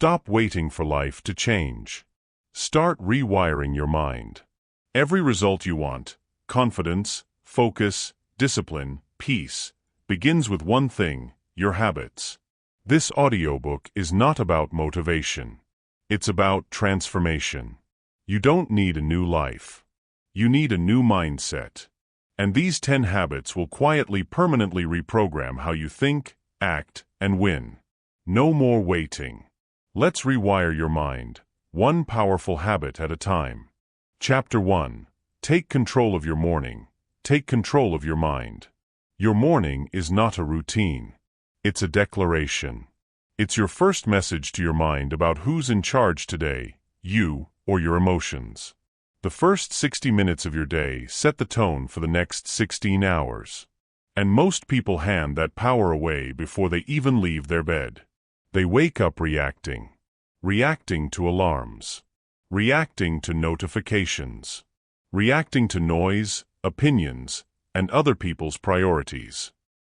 Stop waiting for life to change. Start rewiring your mind. Every result you want, confidence, focus, discipline, peace, begins with one thing: your habits. This audiobook is not about motivation. It's about transformation. You don't need a new life. You need a new mindset. And these 10 habits will quietly, permanently reprogram how you think, act, and win. No more waiting. Let's rewire your mind, one powerful habit at a time. Chapter 1. Take control of your morning. Take control of your mind. Your morning is not a routine. It's a declaration. It's your first message to your mind about who's in charge today, you or your emotions. The first 60 minutes of your day set the tone for the next 16 hours. And most people hand that power away before they even leave their bed. They wake up reacting. Reacting to alarms. Reacting to notifications. Reacting to noise, opinions, and other people's priorities.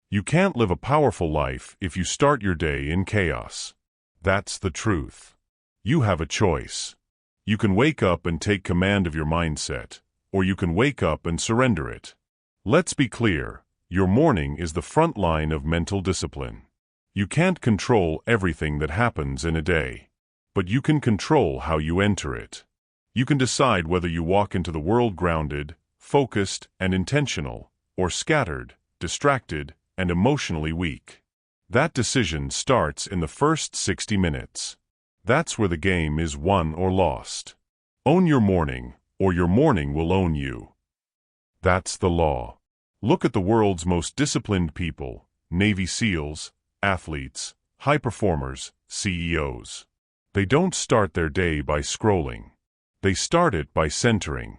You can't live a powerful life if you start your day in chaos. That's the truth. You have a choice. You can wake up and take command of your mindset, or you can wake up and surrender it. Let's be clear, your morning is the front line of mental discipline. You can't control everything that happens in a day, but you can control how you enter it. You can decide whether you walk into the world grounded, focused, and intentional, or scattered, distracted, and emotionally weak. That decision starts in the first 60 minutes. That's where the game is won or lost. Own your morning, or your morning will own you. That's the law. Look at the world's most disciplined people: Navy SEALs, athletes, high performers, CEOs. They don't start their day by scrolling. They start it by centering.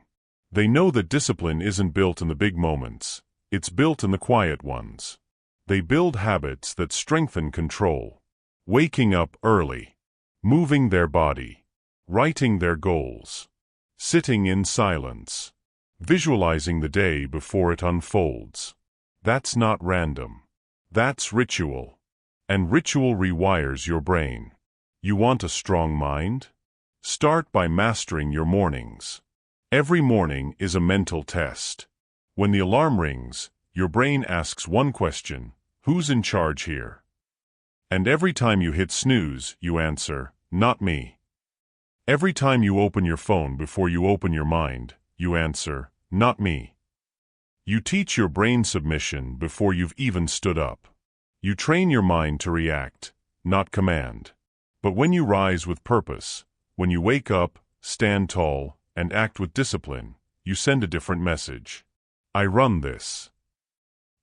They know that discipline isn't built in the big moments. It's built in the quiet ones. They build habits that strengthen control. Waking up early. Moving their body. Writing their goals. Sitting in silence. Visualizing the day before it unfolds. That's not random. That's ritual. And ritual rewires your brain. You want a strong mind? Start by mastering your mornings. Every morning is a mental test. When the alarm rings, your brain asks one question: who's in charge here? And every time you hit snooze, you answer, not me. Every time you open your phone before you open your mind, you answer, not me. You teach your brain submission before you've even stood up. You train your mind to react, not command. But when you rise with purpose, when you wake up, stand tall, and act with discipline, you send a different message. I run this.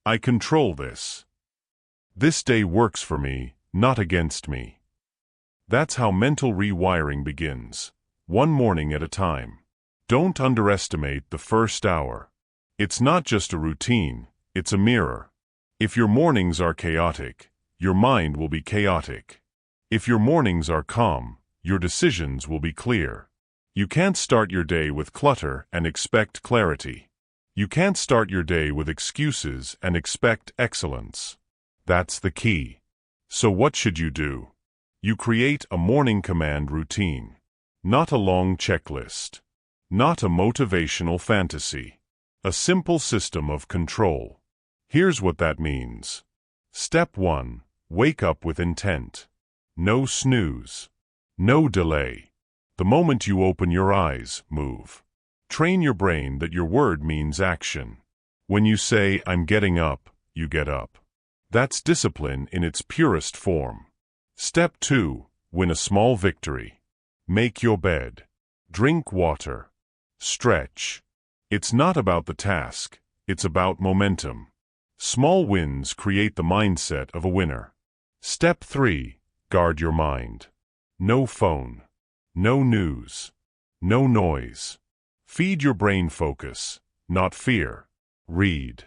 I control this. This day works for me, not against me. That's how mental rewiring begins, one morning at a time. Don't underestimate the first hour. It's not just a routine, it's a mirror. If your mornings are chaotic, your mind will be chaotic. If your mornings are calm, your decisions will be clear. You can't start your day with clutter and expect clarity. You can't start your day with excuses and expect excellence. That's the key. So what should you do? You create a morning command routine. Not a long checklist. Not a motivational fantasy. A simple system of control. Here's what that means. Step 1. Wake up with intent. No snooze. No delay. The moment you open your eyes, move. Train your brain that your word means action. When you say, I'm getting up, you get up. That's discipline in its purest form. Step 2. Win a small victory. Make your bed. Drink water. Stretch. It's not about the task, it's about momentum. Small wins create the mindset of a winner. Step 3. Guard your mind. No phone. No news. No noise. Feed your brain focus, not fear. Read.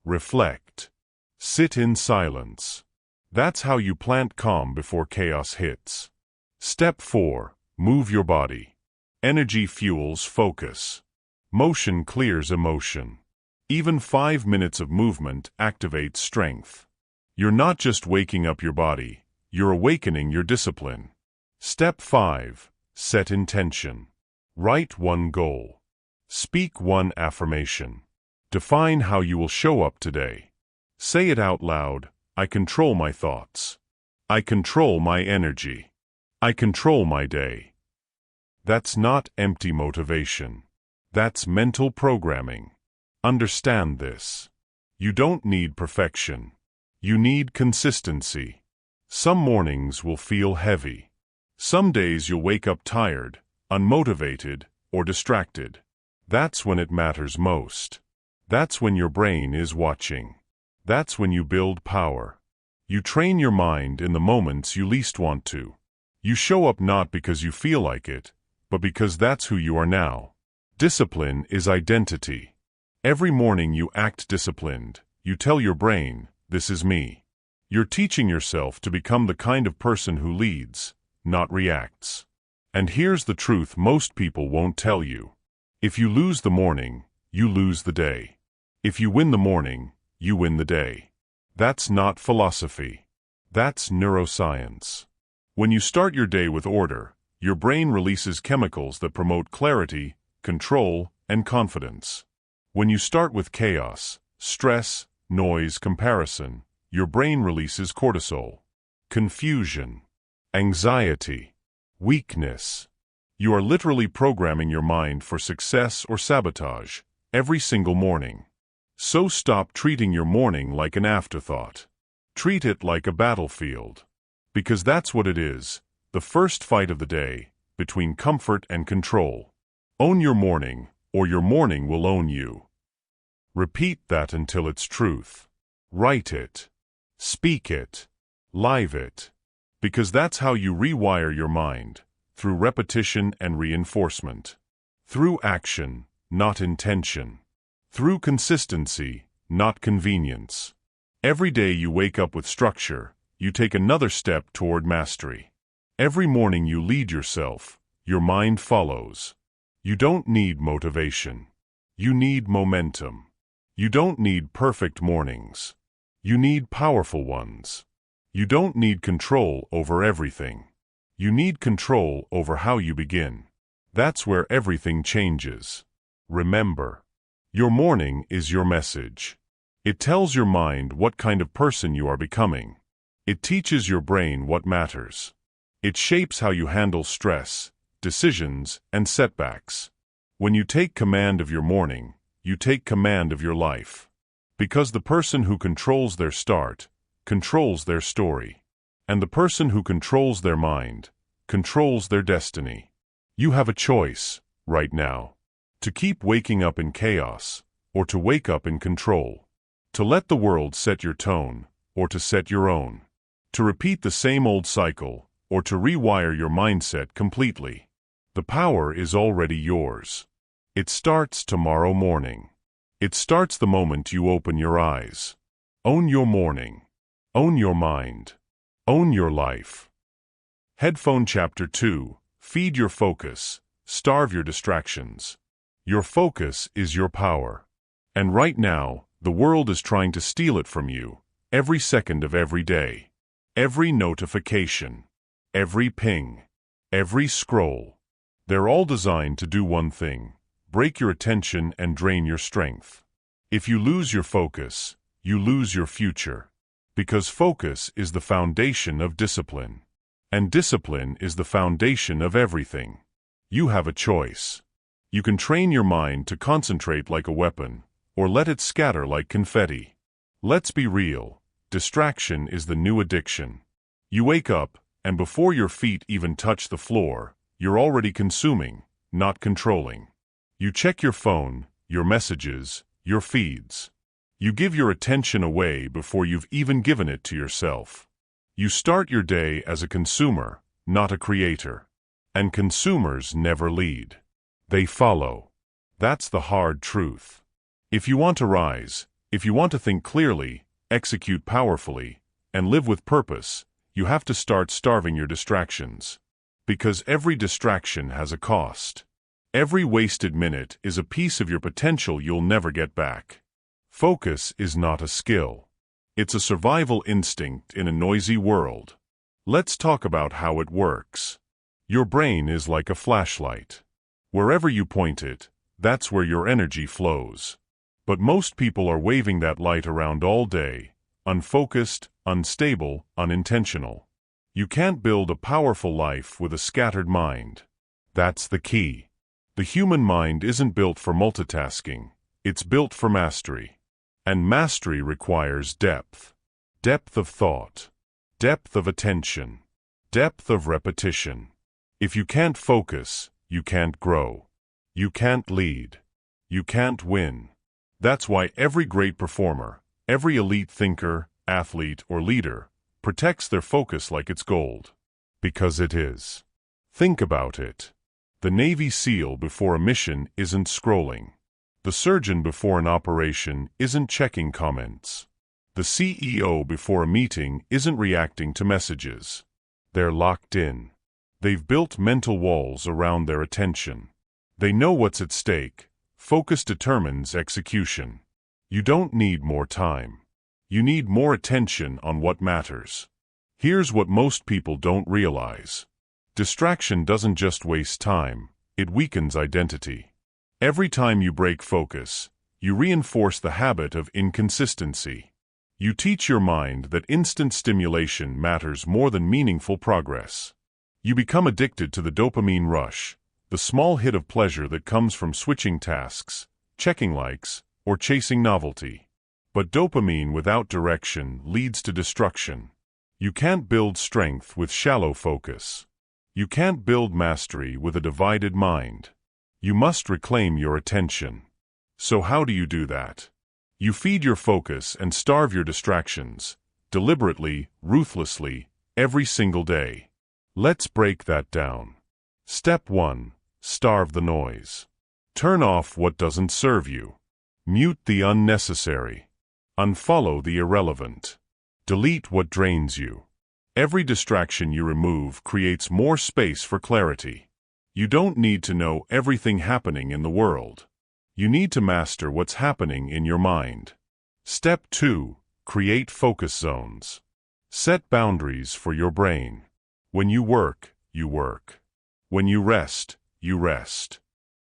Reflect. Sit in silence. That's how you plant calm before chaos hits. Step 4. Move your body. Energy fuels focus. Motion clears emotion. Even 5 minutes of movement activates strength. You're not just waking up your body, you're awakening your discipline. Step 5. Set intention. Write one goal. Speak one affirmation. Define how you will show up today. Say it out loud. I control my thoughts. I control my energy. I control my day. That's not empty motivation. That's mental programming. Understand this. You don't need perfection. You need consistency. Some mornings will feel heavy. Some days you'll wake up tired, unmotivated, or distracted. That's when it matters most. That's when your brain is watching. That's when you build power. You train your mind in the moments you least want to. You show up not because you feel like it, but because that's who you are now. Discipline is identity. Every morning you act disciplined. You tell your brain, this is me. You're teaching yourself to become the kind of person who leads, not reacts. And here's the truth most people won't tell you. If you lose the morning, you lose the day. If you win the morning, you win the day. That's not philosophy. That's neuroscience. When you start your day with order, your brain releases chemicals that promote clarity, control, and confidence. When you start with chaos, stress, noise, comparison, your brain releases cortisol, confusion, anxiety, weakness. You are literally programming your mind for success or sabotage every single morning. So stop treating your morning like an afterthought. Treat it like a battlefield. Because that's what it is, the first fight of the day, between comfort and control. Own your morning, or your morning will own you. Repeat that until it's truth. Write it. Speak it. Live it. Because that's how you rewire your mind, through repetition and reinforcement. Through action, not intention. Through consistency, not convenience. Every day you wake up with structure, you take another step toward mastery. Every morning you lead yourself, your mind follows. You don't need motivation. You need momentum. You don't need perfect mornings. You need powerful ones. You don't need control over everything. You need control over how you begin. That's where everything changes. Remember, your morning is your message. It tells your mind what kind of person you are becoming. It teaches your brain what matters. It shapes how you handle stress, decisions, and setbacks. When you take command of your morning, you take command of your life. Because the person who controls their start, controls their story. And the person who controls their mind, controls their destiny. You have a choice, right now. To keep waking up in chaos, or to wake up in control. To let the world set your tone, or to set your own. To repeat the same old cycle, or to rewire your mindset completely. The power is already yours. It starts tomorrow morning. It starts the moment you open your eyes. Own your morning. Own your mind. Own your life. Headphone Chapter 2. Feed your focus. Starve your distractions. Your focus is your power. And right now, the world is trying to steal it from you, every second of every day. Every notification. Every ping. Every scroll. They're all designed to do one thing: break your attention and drain your strength. If you lose your focus, you lose your future. Because focus is the foundation of discipline. And discipline is the foundation of everything. You have a choice. You can train your mind to concentrate like a weapon, or let it scatter like confetti. Let's be real. Distraction is the new addiction. You wake up, and before your feet even touch the floor, you're already consuming, not controlling. You check your phone, your messages, your feeds. You give your attention away before you've even given it to yourself. You start your day as a consumer, not a creator. And consumers never lead. They follow. That's the hard truth. If you want to rise, if you want to think clearly, execute powerfully, and live with purpose, you have to start starving your distractions. Because every distraction has a cost. Every wasted minute is a piece of your potential you'll never get back. Focus is not a skill. It's a survival instinct in a noisy world. Let's talk about how it works. Your brain is like a flashlight. Wherever you point it, that's where your energy flows. But most people are waving that light around all day, unfocused, unstable, unintentional. You can't build a powerful life with a scattered mind. That's the key. The human mind isn't built for multitasking, it's built for mastery. And mastery requires depth. Depth of thought. Depth of attention. Depth of repetition. If you can't focus, you can't grow. You can't lead. You can't win. That's why every great performer, every elite thinker, athlete, or leader protects their focus like it's gold. Because it is. Think about it. The Navy SEAL before a mission isn't scrolling. The surgeon before an operation isn't checking comments. The CEO before a meeting isn't reacting to messages. They're locked in. They've built mental walls around their attention. They know what's at stake. Focus determines execution. You don't need more time. You need more attention on what matters. Here's what most people don't realize. Distraction doesn't just waste time, it weakens identity. Every time you break focus, you reinforce the habit of inconsistency. You teach your mind that instant stimulation matters more than meaningful progress. You become addicted to the dopamine rush, the small hit of pleasure that comes from switching tasks, checking likes, or chasing novelty. But dopamine without direction leads to destruction. You can't build strength with shallow focus. You can't build mastery with a divided mind. You must reclaim your attention. So how do you do that? You feed your focus and starve your distractions, deliberately, ruthlessly, every single day. Let's break that down. Step 1. Starve the noise. Turn off what doesn't serve you. Mute the unnecessary. Unfollow the irrelevant. Delete what drains you. Every distraction you remove creates more space for clarity. You don't need to know everything happening in the world. You need to master what's happening in your mind. Step 2. Create focus zones. Set boundaries for your brain. When you work, you work. When you rest, you rest.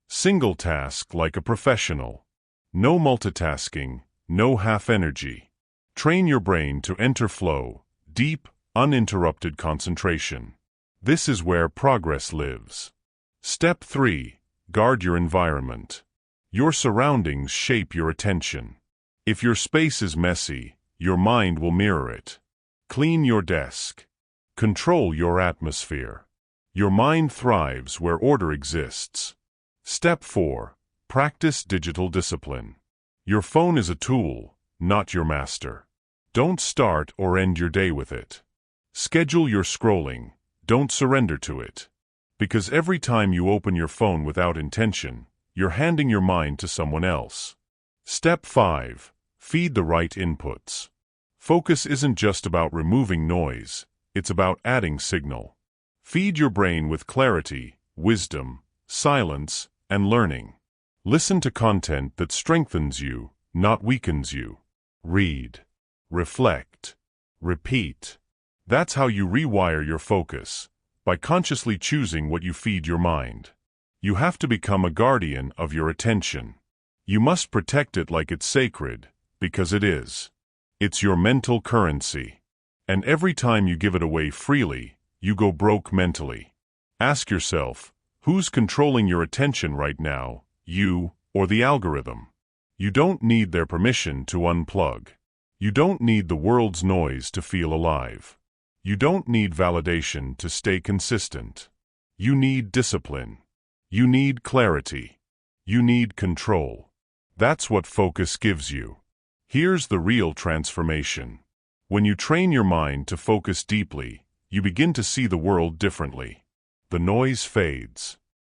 Single task like a professional. No multitasking, no half energy. Train your brain to enter flow, deep, uninterrupted concentration. This is where progress lives. Step 3. Guard your environment. Your surroundings shape your attention. If your space is messy, your mind will mirror it. Clean your desk. Control your atmosphere. Your mind thrives where order exists. Step 4. Practice digital discipline. Your phone is a tool, not your master. Don't start or end your day with it. Schedule your scrolling, don't surrender to it. Because every time you open your phone without intention, you're handing your mind to someone else. Step 5. Feed the right inputs. Focus isn't just about removing noise, it's about adding signal. Feed your brain with clarity, wisdom, silence, and learning. Listen to content that strengthens you, not weakens you. Read. Reflect. Repeat. That's how you rewire your focus, by consciously choosing what you feed your mind. You have to become a guardian of your attention. You must protect it like it's sacred, because it is. It's your mental currency. And every time you give it away freely, you go broke mentally. Ask yourself, who's controlling your attention right now, you or the algorithm? You don't need their permission to unplug. You don't need the world's noise to feel alive. You don't need validation to stay consistent. You need discipline. You need clarity. You need control. That's what focus gives you. Here's the real transformation. When you train your mind to focus deeply, you begin to see the world differently. The noise fades.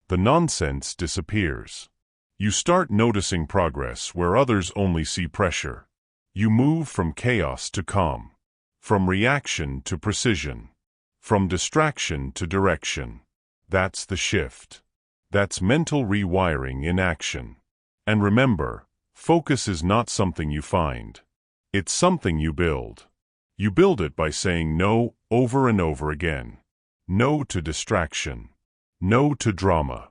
The nonsense disappears. You start noticing progress where others only see pressure. You move from chaos to calm. From reaction to precision. From distraction to direction. That's the shift. That's mental rewiring in action. And remember, focus is not something you find. It's something you build. You build it by saying no over and over again. No to distraction. No to drama.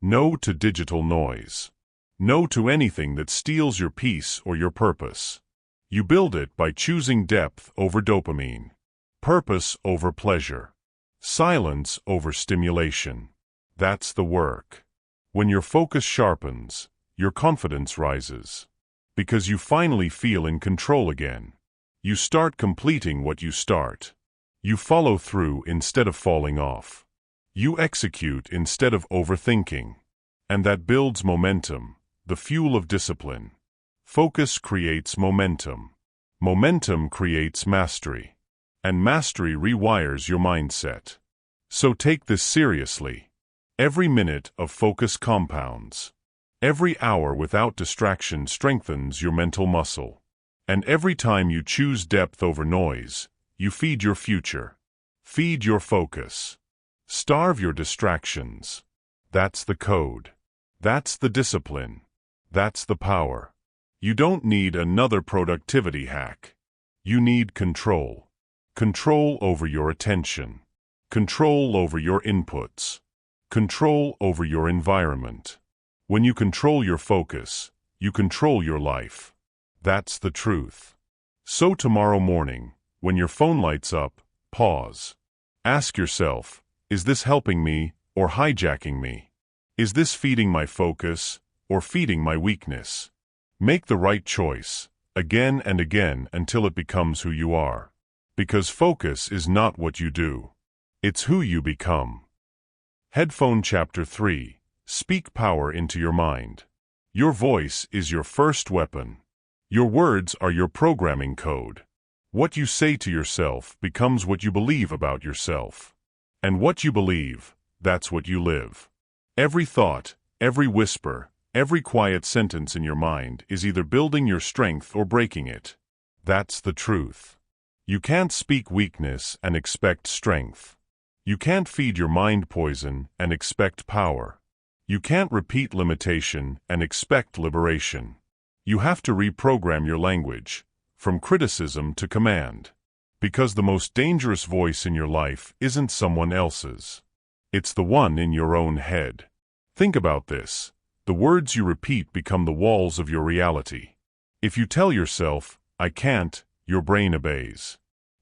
No to digital noise. No to anything that steals your peace or your purpose. You build it by choosing depth over dopamine, purpose over pleasure, silence over stimulation. That's the work. When your focus sharpens, your confidence rises. Because you finally feel in control again. You start completing what you start. You follow through instead of falling off. You execute instead of overthinking. And that builds momentum, the fuel of discipline. Focus creates momentum. Momentum creates mastery. And mastery rewires your mindset. So take this seriously. Every minute of focus compounds. Every hour without distraction strengthens your mental muscle. And every time you choose depth over noise, you feed your future. Feed your focus. Starve your distractions. That's the code. That's the discipline. That's the power. You don't need another productivity hack. You need control. Control over your attention. Control over your inputs. Control over your environment. When you control your focus, you control your life. That's the truth. So tomorrow morning, when your phone lights up, pause. Ask yourself, is this helping me or hijacking me? Is this feeding my focus or feeding my weakness? Make the right choice, again and again until it becomes who you are. Because focus is not what you do. It's who you become. Headphone Chapter 3. Speak power into your mind. Your voice is your first weapon. Your words are your programming code. What you say to yourself becomes what you believe about yourself. And what you believe, that's what you live. Every thought, every whisper, every quiet sentence in your mind is either building your strength or breaking it. That's the truth. You can't speak weakness and expect strength. You can't feed your mind poison and expect power. You can't repeat limitation and expect liberation. You have to reprogram your language, from criticism to command. Because the most dangerous voice in your life isn't someone else's. It's the one in your own head. Think about this. The words you repeat become the walls of your reality. If you tell yourself, I can't, your brain obeys.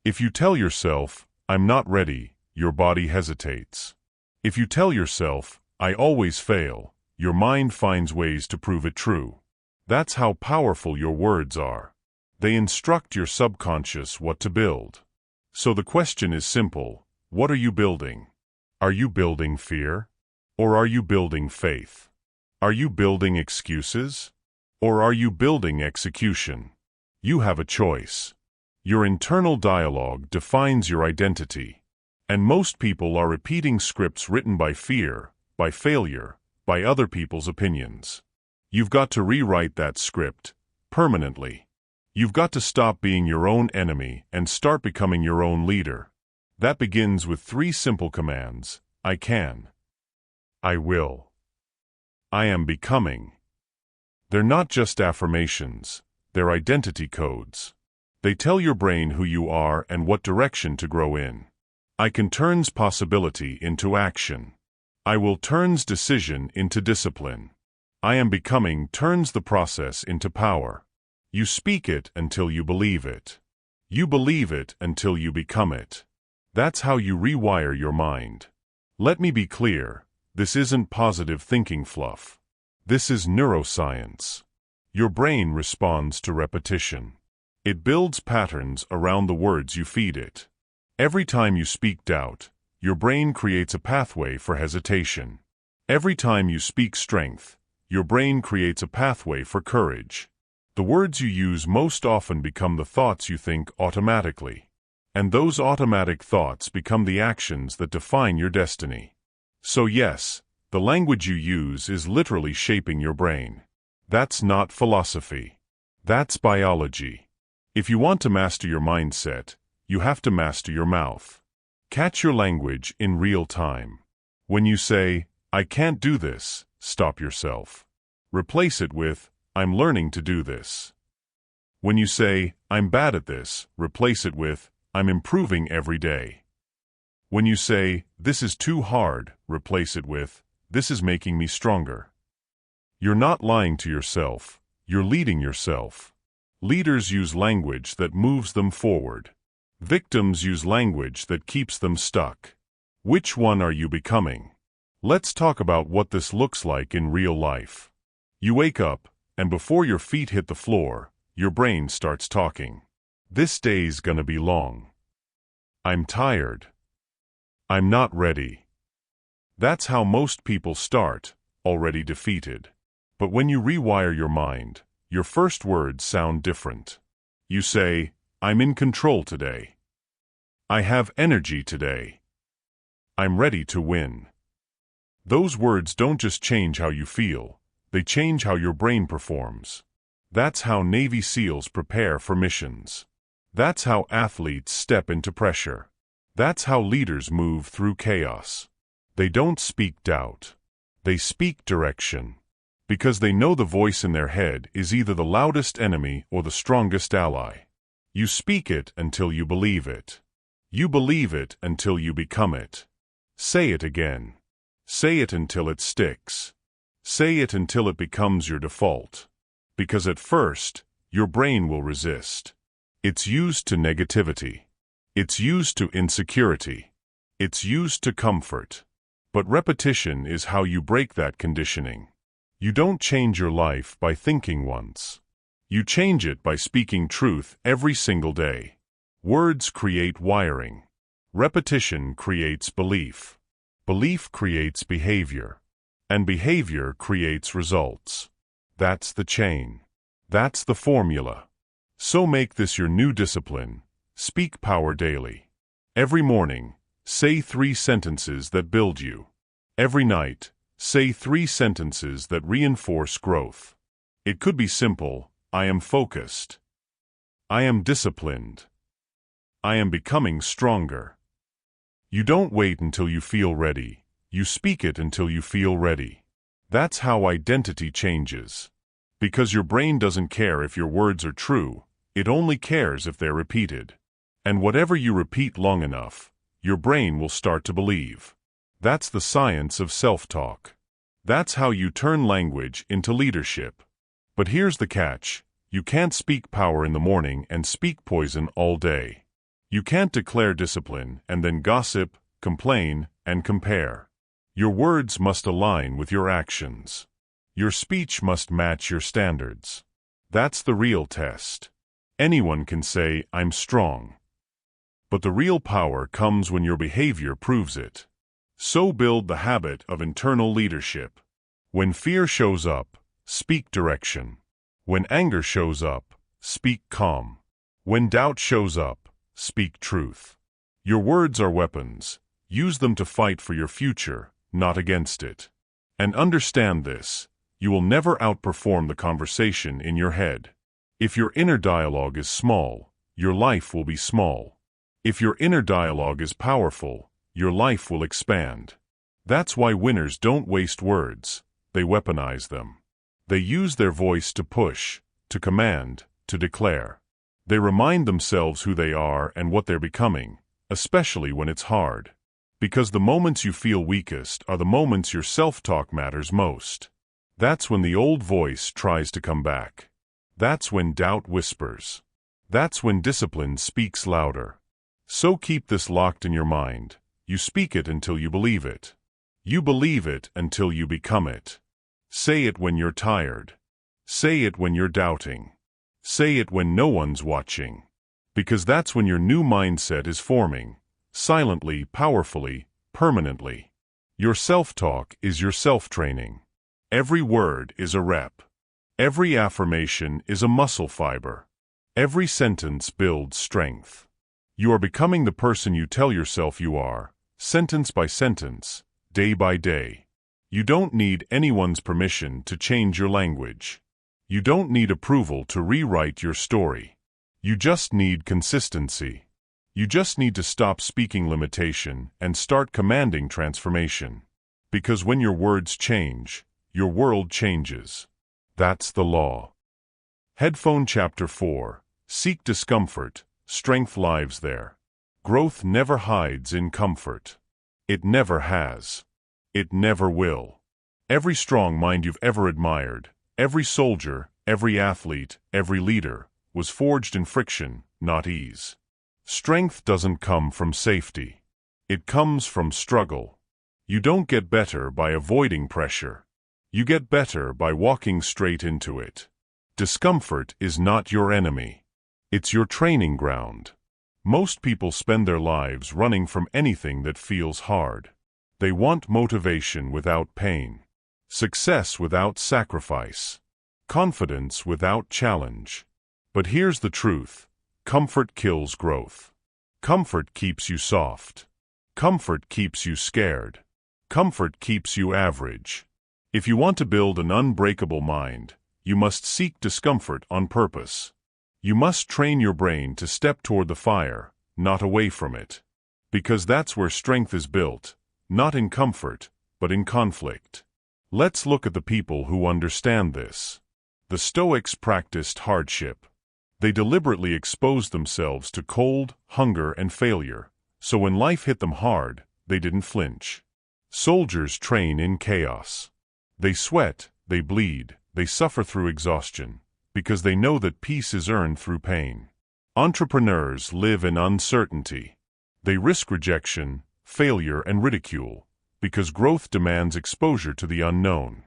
If you tell yourself, I'm not ready, your body hesitates. If you tell yourself, I always fail, your mind finds ways to prove it true. That's how powerful your words are. They instruct your subconscious what to build. So the question is simple, what are you building? Are you building fear? Or are you building faith? Are you building excuses? Or are you building execution? You have a choice. Your internal dialogue defines your identity. And most people are repeating scripts written by fear, by failure, by other people's opinions. You've got to rewrite that script, permanently. You've got to stop being your own enemy and start becoming your own leader. That begins with 3 simple commands. I can. I will. I am becoming. They're not just affirmations, they're identity codes. They tell your brain who you are and what direction to grow in. I can turns possibility into action. I will turns decision into discipline. I am becoming turns the process into power. You speak it until you believe it. You believe it until you become it. That's how you rewire your mind. Let me be clear, this isn't positive thinking fluff. This is neuroscience. Your brain responds to repetition. It builds patterns around the words you feed it. Every time you speak doubt, your brain creates a pathway for hesitation. Every time you speak strength, your brain creates a pathway for courage. The words you use most often become the thoughts you think automatically. And those automatic thoughts become the actions that define your destiny. So yes, the language you use is literally shaping your brain. That's not philosophy. That's biology. If you want to master your mindset, you have to master your mouth. Catch your language in real time. When you say, I can't do this, stop yourself. Replace it with, I'm learning to do this. When you say, I'm bad at this, replace it with, I'm improving every day. When you say, "This is too hard," replace it with, "This is making me stronger." You're not lying to yourself, you're leading yourself. Leaders use language that moves them forward. Victims use language that keeps them stuck. Which one are you becoming? Let's talk about what this looks like in real life. You wake up, and before your feet hit the floor, your brain starts talking. This day's gonna be long. I'm tired. I'm not ready. That's how most people start, already defeated. But when you rewire your mind, your first words sound different. You say, "I'm in control today. I have energy today. I'm ready to win." Those words don't just change how you feel, they change how your brain performs. That's how Navy SEALs prepare for missions. That's how athletes step into pressure. That's how leaders move through chaos. They don't speak doubt. They speak direction. Because they know the voice in their head is either the loudest enemy or the strongest ally. You speak it until you believe it. You believe it until you become it. Say it again. Say it until it sticks. Say it until it becomes your default. Because at first, your brain will resist. It's used to negativity. It's used to insecurity. It's used to comfort. But repetition is how you break that conditioning. You don't change your life by thinking once. You change it by speaking truth every single day. Words create wiring. Repetition creates belief. Belief creates behavior. And behavior creates results. That's the chain. That's the formula. So make this your new discipline. Speak power daily. Every morning, say 3 sentences that build you. Every night, say 3 sentences that reinforce growth. It could be simple: I am focused. I am disciplined. I am becoming stronger. You don't wait until you feel ready. You speak it until you feel ready. That's how identity changes. Because your brain doesn't care if your words are true, it only cares if they're repeated. And whatever you repeat long enough, your brain will start to believe. That's the science of self-talk. That's how you turn language into leadership. But here's the catch: you can't speak power in the morning and speak poison all day. You can't declare discipline and then gossip, complain, and compare. Your words must align with your actions. Your speech must match your standards. That's the real test. Anyone can say, "I'm strong." But the real power comes when your behavior proves it. So build the habit of internal leadership. When fear shows up, speak direction. When anger shows up, speak calm. When doubt shows up, speak truth. Your words are weapons. Use them to fight for your future, not against it. And understand this: you will never outperform the conversation in your head. If your inner dialogue is small, your life will be small. If your inner dialogue is powerful, your life will expand. That's why winners don't waste words, they weaponize them. They use their voice to push, to command, to declare. They remind themselves who they are and what they're becoming, especially when it's hard. Because the moments you feel weakest are the moments your self-talk matters most. That's when the old voice tries to come back. That's when doubt whispers. That's when discipline speaks louder. So keep this locked in your mind. You speak it until you believe it. You believe it until you become it. Say it when you're tired. Say it when you're doubting. Say it when no one's watching. Because that's when your new mindset is forming. Silently, powerfully, permanently. Your self-talk is your self-training. Every word is a rep. Every affirmation is a muscle fiber. Every sentence builds strength. You are becoming the person you tell yourself you are, sentence by sentence, day by day. You don't need anyone's permission to change your language. You don't need approval to rewrite your story. You just need consistency. You just need to stop speaking limitation and start commanding transformation. Because when your words change, your world changes. That's the law. Headphone Chapter 4. Seek discomfort, strength lives there. Growth never hides in comfort. It never has. It never will. Every strong mind you've ever admired, every soldier, every athlete, every leader, was forged in friction, not ease. Strength doesn't come from safety. It comes from struggle. You don't get better by avoiding pressure. You get better by walking straight into it. Discomfort is not your enemy. It's your training ground. Most people spend their lives running from anything that feels hard. They want motivation without pain, success without sacrifice, confidence without challenge. But here's the truth: comfort kills growth. Comfort keeps you soft. Comfort keeps you scared. Comfort keeps you average. If you want to build an unbreakable mind, you must seek discomfort on purpose. You must train your brain to step toward the fire, not away from it. Because that's where strength is built, not in comfort, but in conflict. Let's look at the people who understand this. The Stoics practiced hardship. They deliberately exposed themselves to cold, hunger, and failure, so when life hit them hard, they didn't flinch. Soldiers train in chaos. They sweat, they bleed, they suffer through exhaustion, because they know that peace is earned through pain. Entrepreneurs live in uncertainty. They risk rejection, failure, and ridicule, because growth demands exposure to the unknown.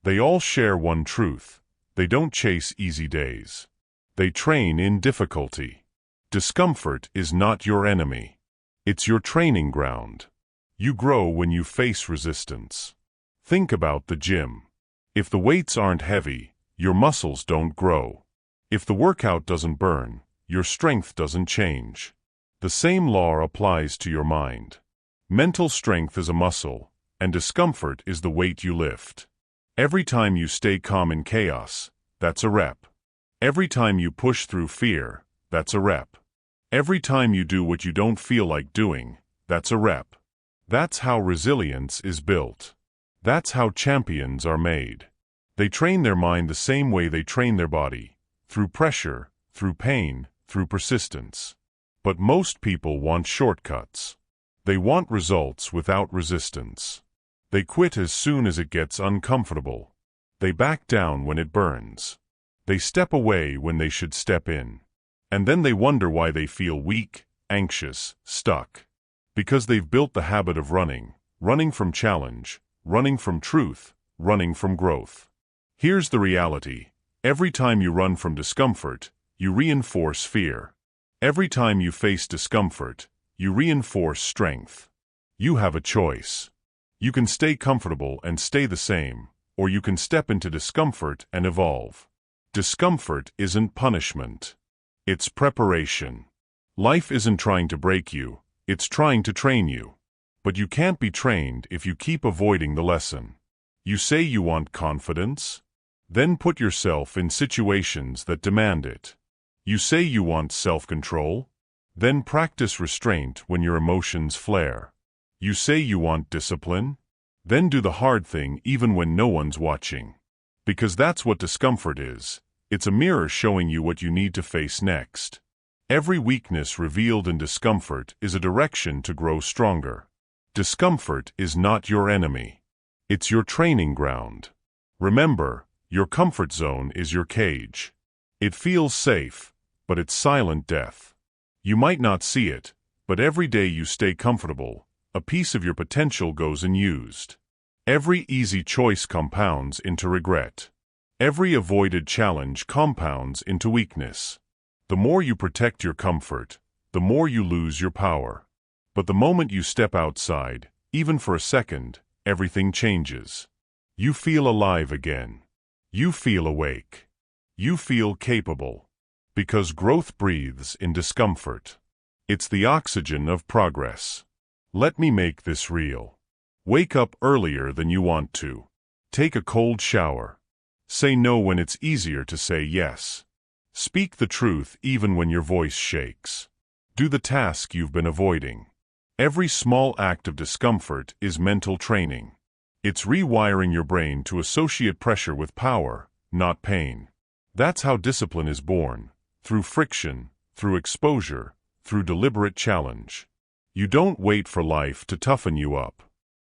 They all share one truth: they don't chase easy days. They train in difficulty. Discomfort is not your enemy. It's your training ground. You grow when you face resistance. Think about the gym. If the weights aren't heavy, your muscles don't grow. If the workout doesn't burn, your strength doesn't change. The same law applies to your mind. Mental strength is a muscle, and discomfort is the weight you lift. Every time you stay calm in chaos, that's a rep. Every time you push through fear, that's a rep. Every time you do what you don't feel like doing, that's a rep. That's how resilience is built. That's how champions are made. They train their mind the same way they train their body, through pressure, through pain, through persistence. But most people want shortcuts. They want results without resistance. They quit as soon as it gets uncomfortable. They back down when it burns. They step away when they should step in. And then they wonder why they feel weak, anxious, stuck. Because they've built the habit of running, running from challenge, running from truth, running from growth. Here's the reality: every time you run from discomfort, you reinforce fear. Every time you face discomfort, you reinforce strength. You have a choice. You can stay comfortable and stay the same, or you can step into discomfort and evolve. Discomfort isn't punishment. It's preparation. Life isn't trying to break you, it's trying to train you. But you can't be trained if you keep avoiding the lesson. You say you want confidence? Then put yourself in situations that demand it. You say you want self-control? Then practice restraint when your emotions flare. You say you want discipline? Then do the hard thing even when no one's watching. Because that's what discomfort is. It's a mirror showing you what you need to face next. Every weakness revealed in discomfort is a direction to grow stronger. Discomfort is not your enemy. It's your training ground. Remember, your comfort zone is your cage. It feels safe, but it's silent death. You might not see it, but every day you stay comfortable, a piece of your potential goes unused. Every easy choice compounds into regret. Every avoided challenge compounds into weakness. The more you protect your comfort, the more you lose your power. But the moment you step outside, even for a second, everything changes. You feel alive again. You feel awake. You feel capable. Because growth breathes in discomfort. It's the oxygen of progress. Let me make this real. Wake up earlier than you want to. Take a cold shower. Say no when it's easier to say yes. Speak the truth even when your voice shakes. Do the task you've been avoiding. Every small act of discomfort is mental training. It's rewiring your brain to associate pressure with power, not pain. That's how discipline is born, through friction, through exposure, through deliberate challenge. You don't wait for life to toughen you up.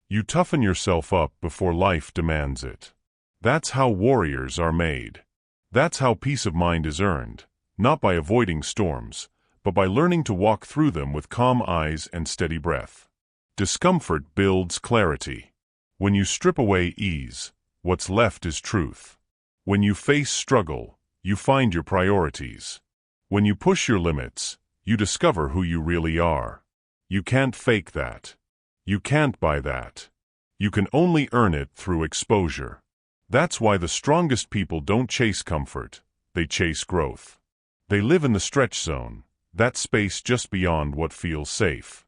You toughen yourself up before life demands it. That's how warriors are made. That's how peace of mind is earned, not by avoiding storms, but by learning to walk through them with calm eyes and steady breath. Discomfort builds clarity. When you strip away ease, what's left is truth. When you face struggle, you find your priorities. When you push your limits, you discover who you really are. You can't fake that. You can't buy that. You can only earn it through exposure. That's why the strongest people don't chase comfort, they chase growth. They live in the stretch zone, that space just beyond what feels safe.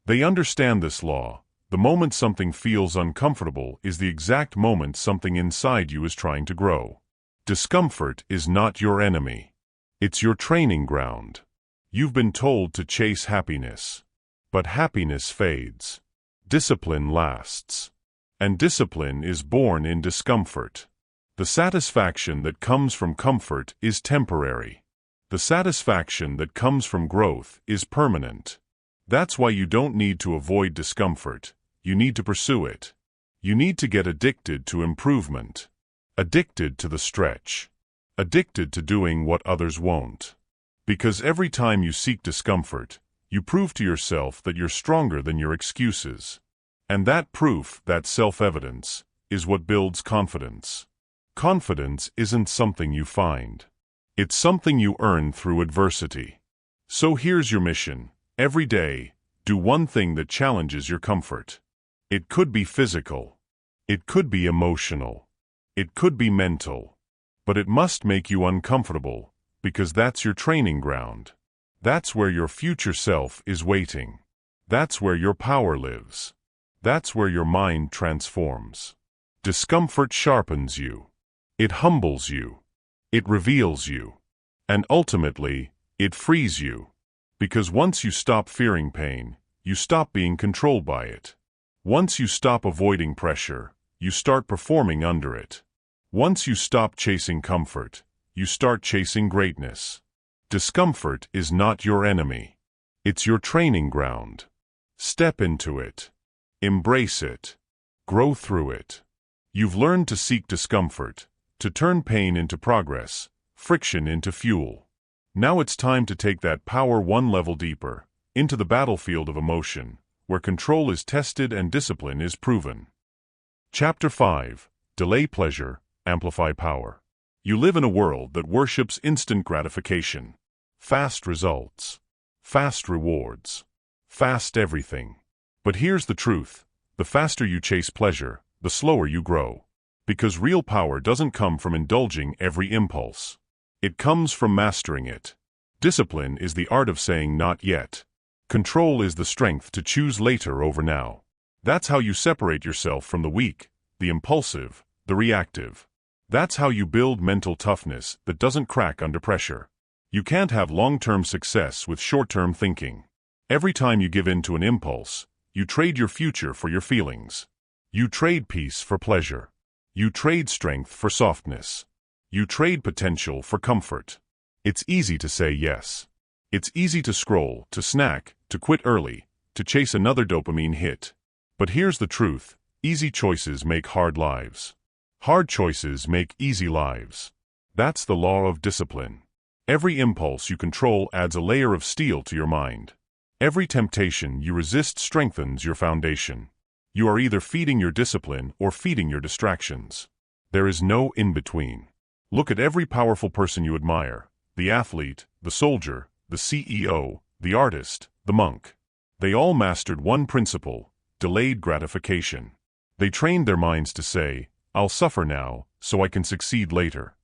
They understand this law. The moment something feels uncomfortable is the exact moment something inside you is trying to grow. Discomfort is not your enemy. It's your training ground. You've been told to chase happiness. But happiness fades. Discipline lasts. And discipline is born in discomfort. The satisfaction that comes from comfort is temporary. The satisfaction that comes from growth is permanent. That's why you don't need to avoid discomfort. You need to pursue it. You need to get addicted to improvement. Addicted to the stretch. Addicted to doing what others won't. Because every time you seek discomfort, you prove to yourself that you're stronger than your excuses. And that proof, that self-evidence, is what builds confidence. Confidence isn't something you find. It's something you earn through adversity. So here's your mission. Every day, do one thing that challenges your comfort. It could be physical. It could be emotional. It could be mental. But it must make you uncomfortable, because that's your training ground. That's where your future self is waiting. That's where your power lives. That's where your mind transforms. Discomfort sharpens you. It humbles you. It reveals you. And ultimately, it frees you. Because once you stop fearing pain, you stop being controlled by it. Once you stop avoiding pressure, you start performing under it. Once you stop chasing comfort, you start chasing greatness. Discomfort is not your enemy. It's your training ground. Step into it. Embrace it. Grow through it. You've learned to seek discomfort, to turn pain into progress, friction into fuel. Now it's time to take that power one level deeper, into the battlefield of emotion, where control is tested and discipline is proven. Chapter 5. Delay pleasure, amplify power. You live in a world that worships instant gratification. Fast results. Fast rewards. Fast everything. But here's the truth. The faster you chase pleasure, the slower you grow. Because real power doesn't come from indulging every impulse. It comes from mastering it. Discipline is the art of saying not yet. Control is the strength to choose later over now. That's how you separate yourself from the weak, the impulsive, the reactive. That's how you build mental toughness that doesn't crack under pressure. You can't have long-term success with short-term thinking. Every time you give in to an impulse, you trade your future for your feelings. You trade peace for pleasure. You trade strength for softness. You trade potential for comfort. It's easy to say yes. It's easy to scroll, to snack, to quit early, to chase another dopamine hit. But here's the truth. Easy choices make hard lives. Hard choices make easy lives. That's the law of discipline. Every impulse you control adds a layer of steel to your mind. Every temptation you resist strengthens your foundation. You are either feeding your discipline or feeding your distractions. There is no in-between. Look at every powerful person you admire, the athlete, the soldier, the CEO, the artist, the monk. They all mastered one principle, delayed gratification. They trained their minds to say, I'll suffer now, so I can succeed later.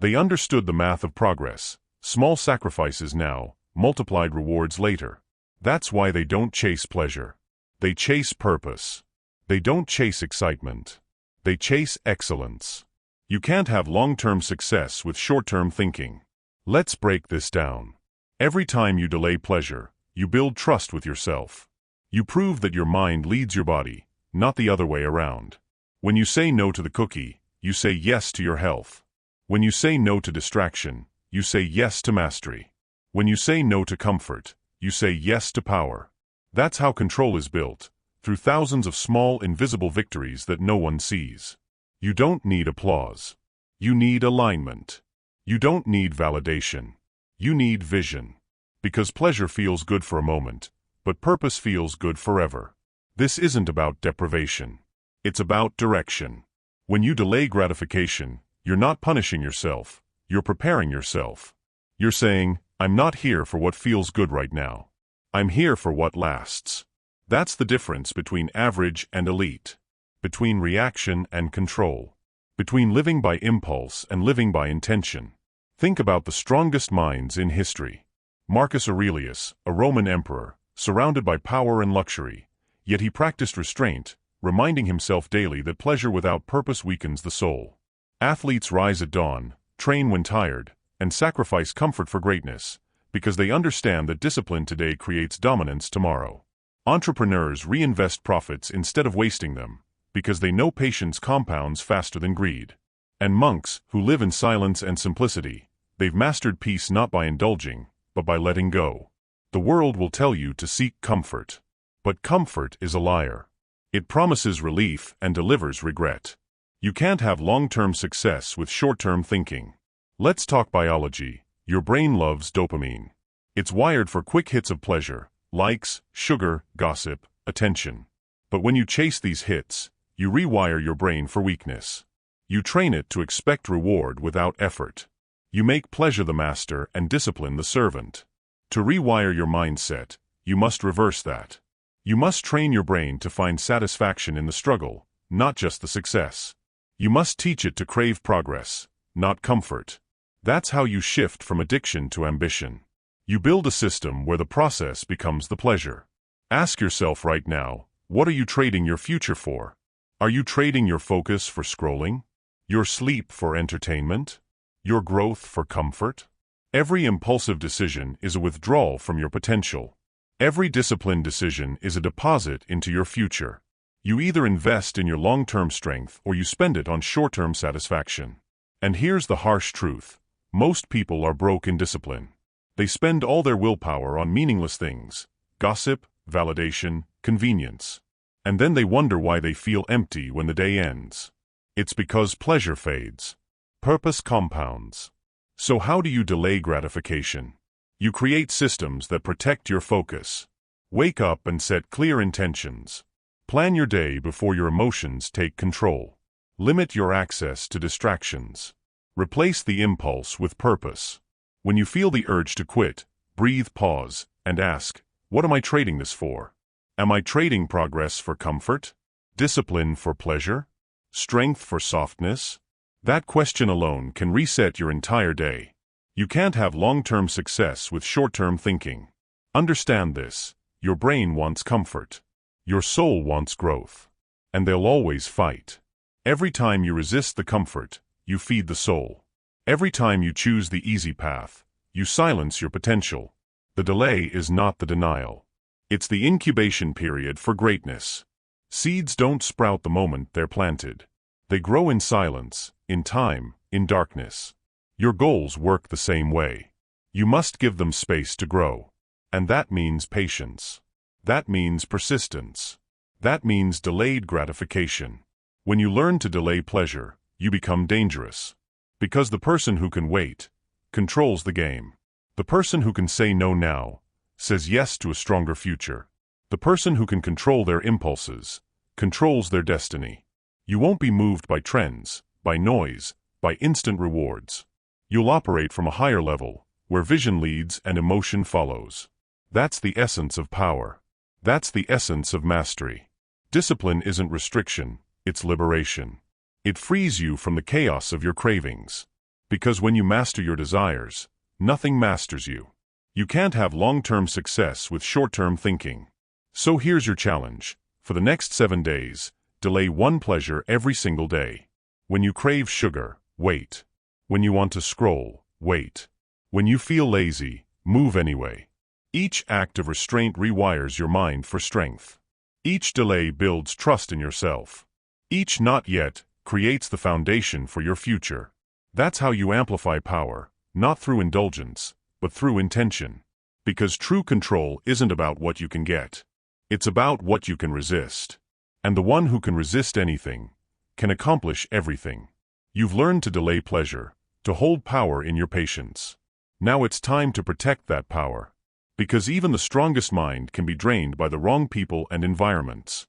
They understood the math of progress, small sacrifices now, multiplied rewards later. That's why they don't chase pleasure. They chase purpose. They don't chase excitement. They chase excellence. You can't have long-term success with short-term thinking. Let's break this down. Every time you delay pleasure, you build trust with yourself. You prove that your mind leads your body, not the other way around. When you say no to the cookie, you say yes to your health. When you say no to distraction, you say yes to mastery. When you say no to comfort, you say yes to power. That's how control is built, through thousands of small, invisible victories that no one sees. You don't need applause. You need alignment. You don't need validation. You need vision. Because pleasure feels good for a moment, but purpose feels good forever. This isn't about deprivation. It's about direction. When you delay gratification, you're not punishing yourself, you're preparing yourself. You're saying, I'm not here for what feels good right now. I'm here for what lasts. That's the difference between average and elite, between reaction and control, between living by impulse and living by intention. Think about the strongest minds in history. Marcus Aurelius, a Roman emperor, surrounded by power and luxury, yet he practiced restraint, reminding himself daily that pleasure without purpose weakens the soul. Athletes rise at dawn, train when tired, and sacrifice comfort for greatness, because they understand that discipline today creates dominance tomorrow. Entrepreneurs reinvest profits instead of wasting them, because they know patience compounds faster than greed. And monks, who live in silence and simplicity, they've mastered peace not by indulging, but by letting go. The world will tell you to seek comfort. But comfort is a liar. It promises relief and delivers regret. You can't have long-term success with short-term thinking. Let's talk biology. Your brain loves dopamine. It's wired for quick hits of pleasure, likes, sugar, gossip, attention. But when you chase these hits, you rewire your brain for weakness. You train it to expect reward without effort. You make pleasure the master and discipline the servant. To rewire your mindset, you must reverse that. You must train your brain to find satisfaction in the struggle, not just the success. You must teach it to crave progress, not comfort. That's how you shift from addiction to ambition. You build a system where the process becomes the pleasure. Ask yourself right now, what are you trading your future for? Are you trading your focus for scrolling? Your sleep for entertainment? Your growth for comfort? Every impulsive decision is a withdrawal from your potential. Every disciplined decision is a deposit into your future. You either invest in your long-term strength or you spend it on short-term satisfaction. And here's the harsh truth. Most people are broke in discipline. They spend all their willpower on meaningless things, gossip, validation, convenience. And then they wonder why they feel empty when the day ends. It's because pleasure fades. Purpose compounds. So how do you delay gratification? You create systems that protect your focus. Wake up and set clear intentions. Plan your day before your emotions take control. Limit your access to distractions. Replace the impulse with purpose. When you feel the urge to quit, breathe, pause, and ask, what am I trading this for? Am I trading progress for comfort? Discipline for pleasure? Strength for softness? That question alone can reset your entire day. You can't have long-term success with short-term thinking. Understand this. Your brain wants comfort. Your soul wants growth. And they'll always fight. Every time you resist the comfort, you feed the soul. Every time you choose the easy path, you silence your potential. The delay is not the denial. It's the incubation period for greatness. Seeds don't sprout the moment they're planted. They grow in silence, in time, in darkness. Your goals work the same way. You must give them space to grow. And that means patience. That means persistence. That means delayed gratification. When you learn to delay pleasure, you become dangerous. Because the person who can wait controls the game. The person who can say no now says yes to a stronger future. The person who can control their impulses controls their destiny. You won't be moved by trends, by noise, by instant rewards. You'll operate from a higher level, where vision leads and emotion follows. That's the essence of power. That's the essence of mastery. Discipline isn't restriction, it's liberation. It frees you from the chaos of your cravings. Because when you master your desires, nothing masters you. You can't have long-term success with short-term thinking. So here's your challenge. For the next 7 days, delay one pleasure every single day. When you crave sugar, wait. When you want to scroll, wait. When you feel lazy, move anyway. Each act of restraint rewires your mind for strength. Each delay builds trust in yourself. Each not yet creates the foundation for your future. That's how you amplify power, not through indulgence, but through intention. Because true control isn't about what you can get. It's about what you can resist. And the one who can resist anything can accomplish everything. You've learned to delay pleasure, to hold power in your patience. Now it's time to protect that power. Because even the strongest mind can be drained by the wrong people and environments.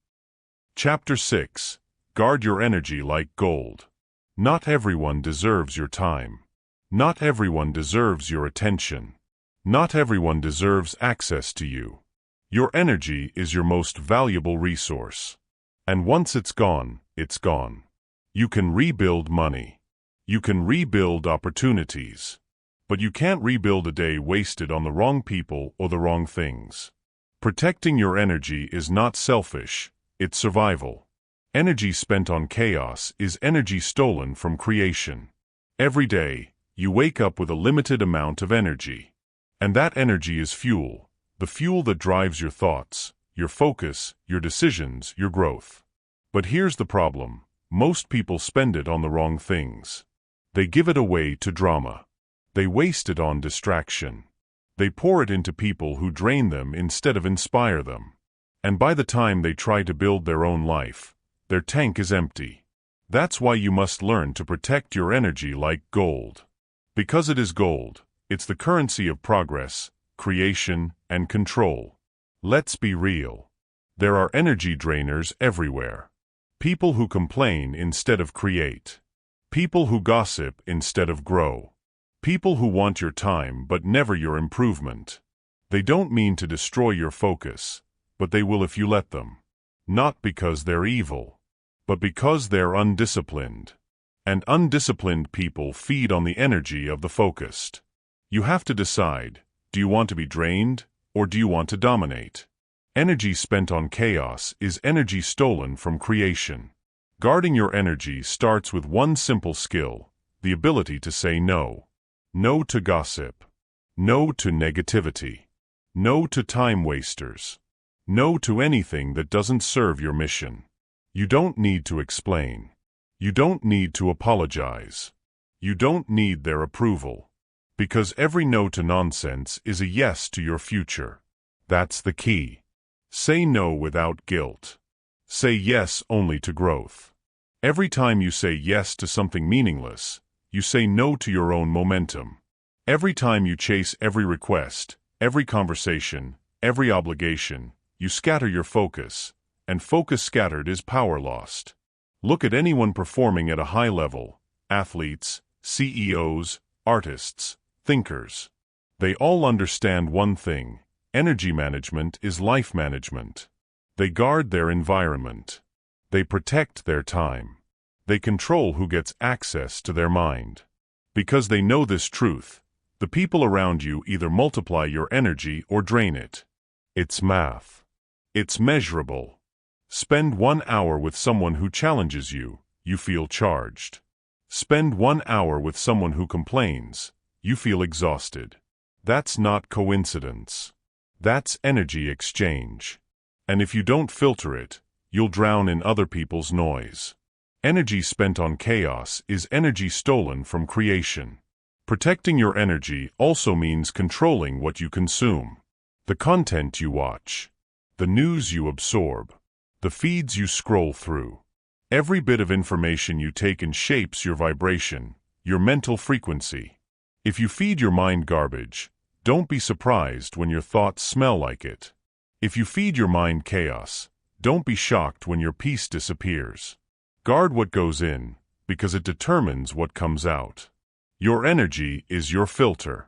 Chapter 6. Guard your energy like gold. Not everyone deserves your time. Not everyone deserves your attention. Not everyone deserves access to you. Your energy is your most valuable resource. And once it's gone, it's gone. You can rebuild money. You can rebuild opportunities. But you can't rebuild a day wasted on the wrong people or the wrong things. Protecting your energy is not selfish, it's survival. Energy spent on chaos is energy stolen from creation. Every day, you wake up with a limited amount of energy. And that energy is fuel, the fuel that drives your thoughts, your focus, your decisions, your growth. But here's the problem. Most people spend it on the wrong things. They give it away to drama. They waste it on distraction. They pour it into people who drain them instead of inspire them. And by the time they try to build their own life, their tank is empty. That's why you must learn to protect your energy like gold. Because it is gold, it's the currency of progress, creation, and control. Let's be real. There are energy drainers everywhere. People who complain instead of create. People who gossip instead of grow. People who want your time but never your improvement. They don't mean to destroy your focus, but they will if you let them. Not because they're evil, but because they're undisciplined. And undisciplined people feed on the energy of the focused. You have to decide, do you want to be drained, or do you want to dominate? Energy spent on chaos is energy stolen from creation. Guarding your energy starts with one simple skill, the ability to say no. No to gossip. No to negativity. No to time wasters. No to anything that doesn't serve your mission. You don't need to explain. You don't need to apologize. You don't need their approval. Because every no to nonsense is a yes to your future. That's the key. Say no without guilt. Say yes only to growth. Every time you say yes to something meaningless, you say no to your own momentum. Every time you chase every request, every conversation, every obligation, you scatter your focus, and focus scattered is power lost. Look at anyone performing at a high level, athletes, CEOs, artists, thinkers. They all understand one thing: energy management is life management. They guard their environment. They protect their time. They control who gets access to their mind. Because they know this truth, the people around you either multiply your energy or drain it. It's math. It's measurable. Spend 1 hour with someone who challenges you, you feel charged. Spend 1 hour with someone who complains, you feel exhausted. That's not coincidence. That's energy exchange. And if you don't filter it, you'll drown in other people's noise. Energy spent on chaos is energy stolen from creation. Protecting your energy also means controlling what you consume. The content you watch. The news you absorb. The feeds you scroll through. Every bit of information you take in shapes your vibration, your mental frequency. If you feed your mind garbage, don't be surprised when your thoughts smell like it. If you feed your mind chaos, don't be shocked when your peace disappears. Guard what goes in, because it determines what comes out. Your energy is your filter.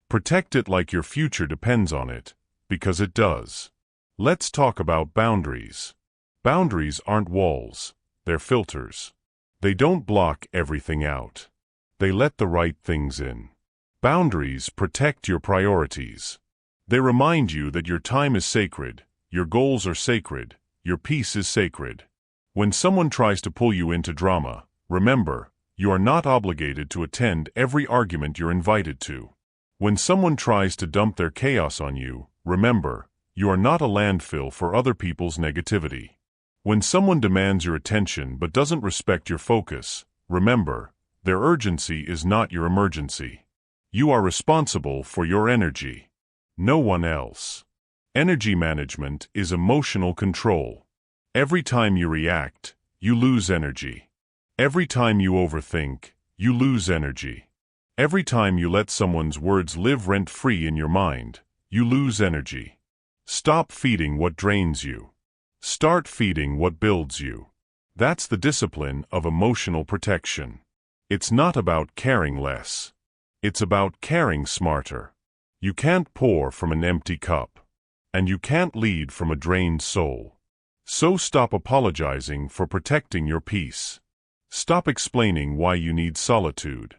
Protect it like your future depends on it, because it does. Let's talk about boundaries. Boundaries aren't walls, they're filters. They don't block everything out. They let the right things in. Boundaries protect your priorities. They remind you that your time is sacred, your goals are sacred, your peace is sacred. When someone tries to pull you into drama, remember, you are not obligated to attend every argument you're invited to. When someone tries to dump their chaos on you, remember, you are not a landfill for other people's negativity. When someone demands your attention but doesn't respect your focus, remember, their urgency is not your emergency. You are responsible for your energy. no one else. Energy management is emotional control. Every time you react, you lose energy. Every time you overthink, you lose energy. Every time you let someone's words live rent-free in your mind, you lose energy. Stop feeding what drains you. Start feeding what builds you. That's the discipline of emotional protection. It's not about caring less. It's about caring smarter. You can't pour from an empty cup. And you can't lead from a drained soul. So stop apologizing for protecting your peace. Stop explaining why you need solitude.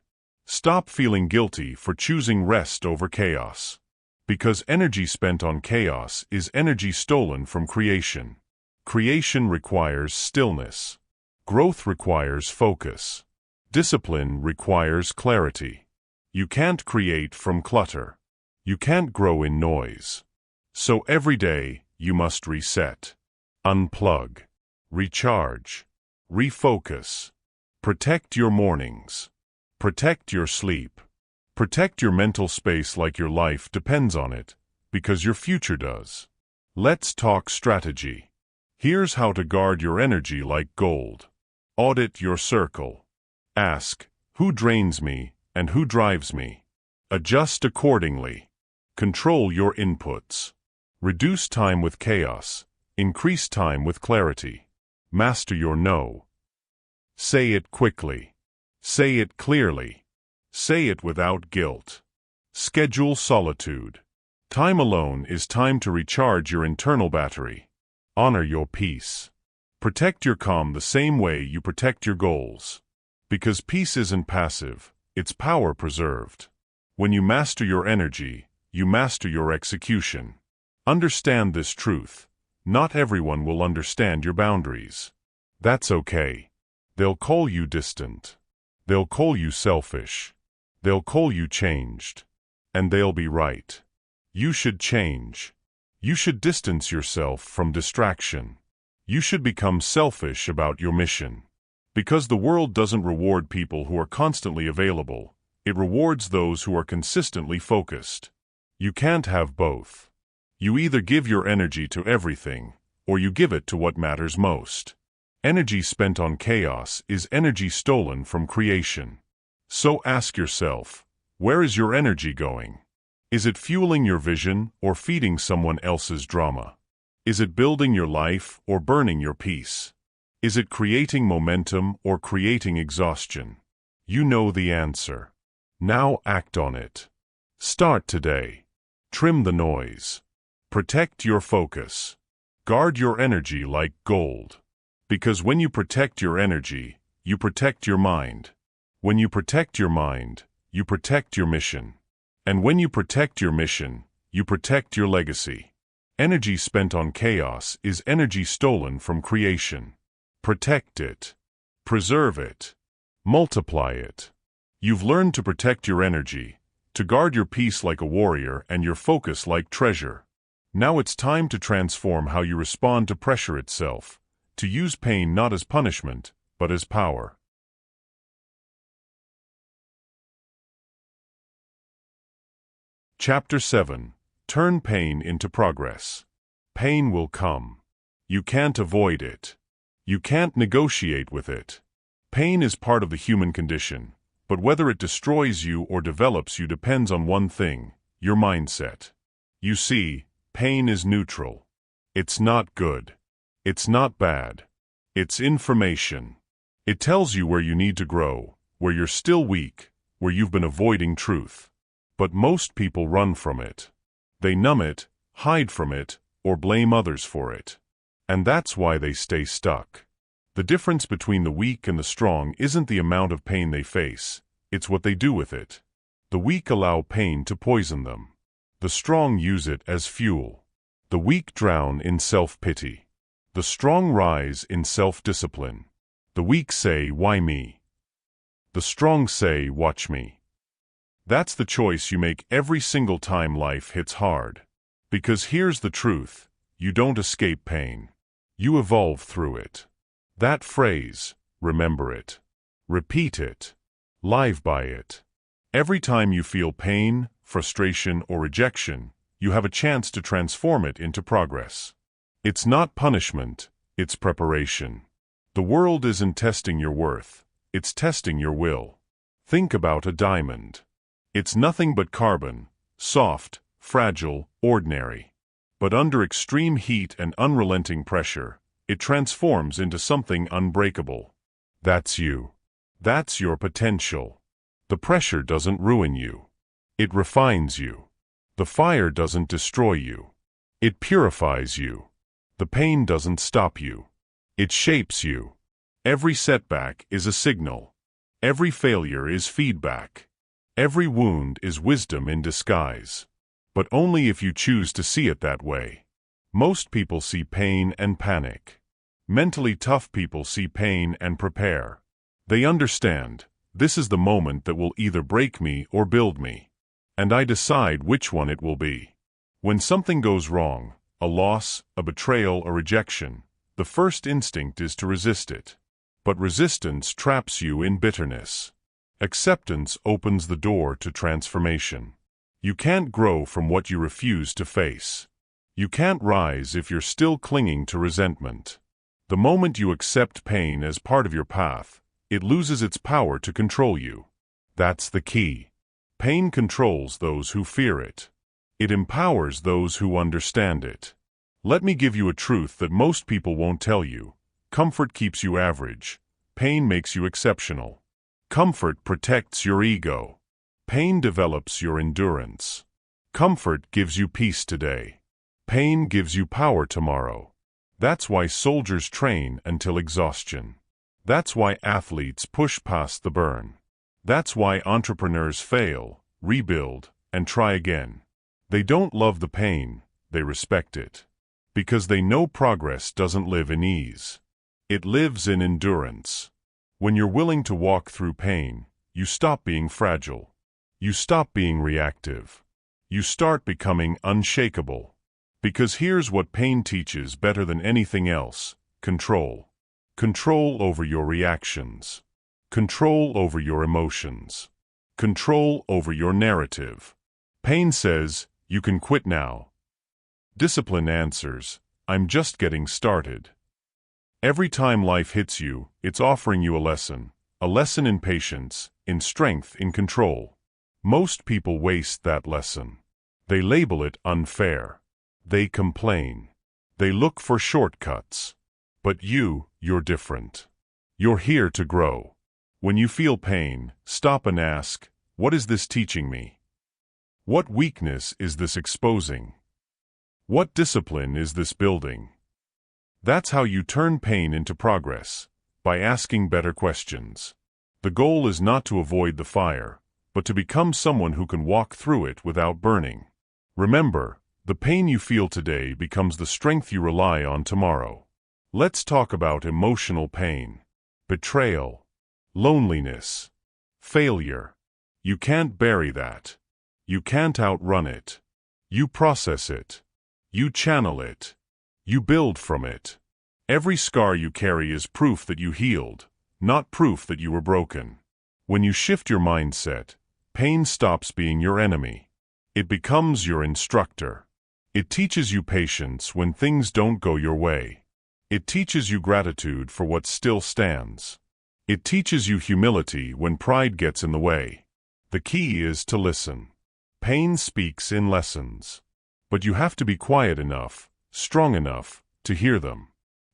Stop feeling guilty for choosing rest over chaos. Because energy spent on chaos is energy stolen from creation. Creation requires stillness. Growth requires focus. Discipline requires clarity. You can't create from clutter. You can't grow in noise. So every day, you must reset. Unplug. Recharge. Refocus. Protect your mornings. Protect your sleep. Protect your mental space like your life depends on it, because your future does. Let's talk strategy. Here's how to guard your energy like gold. Audit your circle. Ask, who drains me and who drives me? Adjust accordingly. Control your inputs. Reduce time with chaos. Increase time with clarity. Master your no. Say it quickly. Say it clearly. Say it without guilt. Schedule solitude. Time alone is time to recharge your internal battery. Honor your peace. Protect your calm the same way you protect your goals. Because peace isn't passive, it's power preserved. When you master your energy, you master your execution. Understand this truth. Not everyone will understand your boundaries. That's okay. They'll call you distant. They'll call you selfish. They'll call you changed. And they'll be right. You should change. You should distance yourself from distraction. You should become selfish about your mission. Because the world doesn't reward people who are constantly available. It rewards those who are consistently focused. You can't have both. You either give your energy to everything, or you give it to what matters most. Energy spent on chaos is energy stolen from creation. So ask yourself, where is your energy going? Is it fueling your vision or feeding someone else's drama? Is it building your life or burning your peace? Is it creating momentum or creating exhaustion? You know the answer. Now act on it. Start today. Trim the noise. Protect your focus. Guard your energy like gold. Because when you protect your energy, you protect your mind. When you protect your mind, you protect your mission. And when you protect your mission, you protect your legacy. Energy spent on chaos is energy stolen from creation. Protect it. Preserve it. Multiply it. You've learned to protect your energy, to guard your peace like a warrior and your focus like treasure. Now it's time to transform how you respond to pressure itself, to use pain not as punishment, but as power. Chapter 7. Turn pain into progress. Pain will come. You can't avoid it. You can't negotiate with it. Pain is part of the human condition, but whether it destroys you or develops you depends on one thing: your mindset. You see, pain is neutral. It's not good. It's not bad. It's information. It tells you where you need to grow, where you're still weak, where you've been avoiding truth. But most people run from it. They numb it, hide from it, or blame others for it. And that's why they stay stuck. The difference between the weak and the strong isn't the amount of pain they face, it's what they do with it. The weak allow pain to poison them. The strong use it as fuel. The weak drown in self-pity. The strong rise in self-discipline. The weak say, "Why me?" The strong say, "Watch me." That's the choice you make every single time life hits hard. Because here's the truth: you don't escape pain. You evolve through it. That phrase, remember it. Repeat it. Live by it. Every time you feel pain, frustration, or rejection, you have a chance to transform it into progress. It's not punishment, it's preparation. The world isn't testing your worth, it's testing your will. Think about a diamond. It's nothing but carbon, soft, fragile, ordinary. But under extreme heat and unrelenting pressure, it transforms into something unbreakable. That's you. That's your potential. The pressure doesn't ruin you. It refines you. The fire doesn't destroy you. It purifies you. The pain doesn't stop you. It shapes you. Every setback is a signal. Every failure is feedback. Every wound is wisdom in disguise. But only if you choose to see it that way. Most people see pain and panic. Mentally tough people see pain and prepare. They understand, this is the moment that will either break me or build me. And I decide which one it will be. When something goes wrong, a loss, a betrayal, a rejection, the first instinct is to resist it. But resistance traps you in bitterness. Acceptance opens the door to transformation. You can't grow from what you refuse to face. You can't rise if you're still clinging to resentment. The moment you accept pain as part of your path, it loses its power to control you. That's the key. Pain controls those who fear it. It empowers those who understand it. Let me give you a truth that most people won't tell you. Comfort keeps you average. Pain makes you exceptional. Comfort protects your ego. Pain develops your endurance. Comfort gives you peace today. Pain gives you power tomorrow. That's why soldiers train until exhaustion. That's why athletes push past the burn. That's why entrepreneurs fail, rebuild, and try again. They don't love the pain, they respect it. Because they know progress doesn't live in ease. It lives in endurance. When you're willing to walk through pain, you stop being fragile. You stop being reactive. You start becoming unshakable. Because here's what pain teaches better than anything else: control. Control over your reactions. Control over your emotions. Control over your narrative. Pain says, you can quit now. Discipline answers, I'm just getting started. Every time life hits you, it's offering you a lesson in patience, in strength, in control. Most people waste that lesson. They label it unfair. They complain. They look for shortcuts. But you're different. You're here to grow. When you feel pain, stop and ask, what is this teaching me? What weakness is this exposing? What discipline is this building? That's how you turn pain into progress, by asking better questions. The goal is not to avoid the fire, but to become someone who can walk through it without burning. Remember, the pain you feel today becomes the strength you rely on tomorrow. Let's talk about emotional pain. Betrayal. Loneliness. Failure. You can't bury that. You can't outrun it. You process it. You channel it. You build from it. Every scar you carry is proof that you healed, not proof that you were broken. When you shift your mindset, pain stops being your enemy. It becomes your instructor. It teaches you patience when things don't go your way. It teaches you gratitude for what still stands. It teaches you humility when pride gets in the way. The key is to listen. Pain speaks in lessons. But you have to be quiet enough, strong enough, to hear them.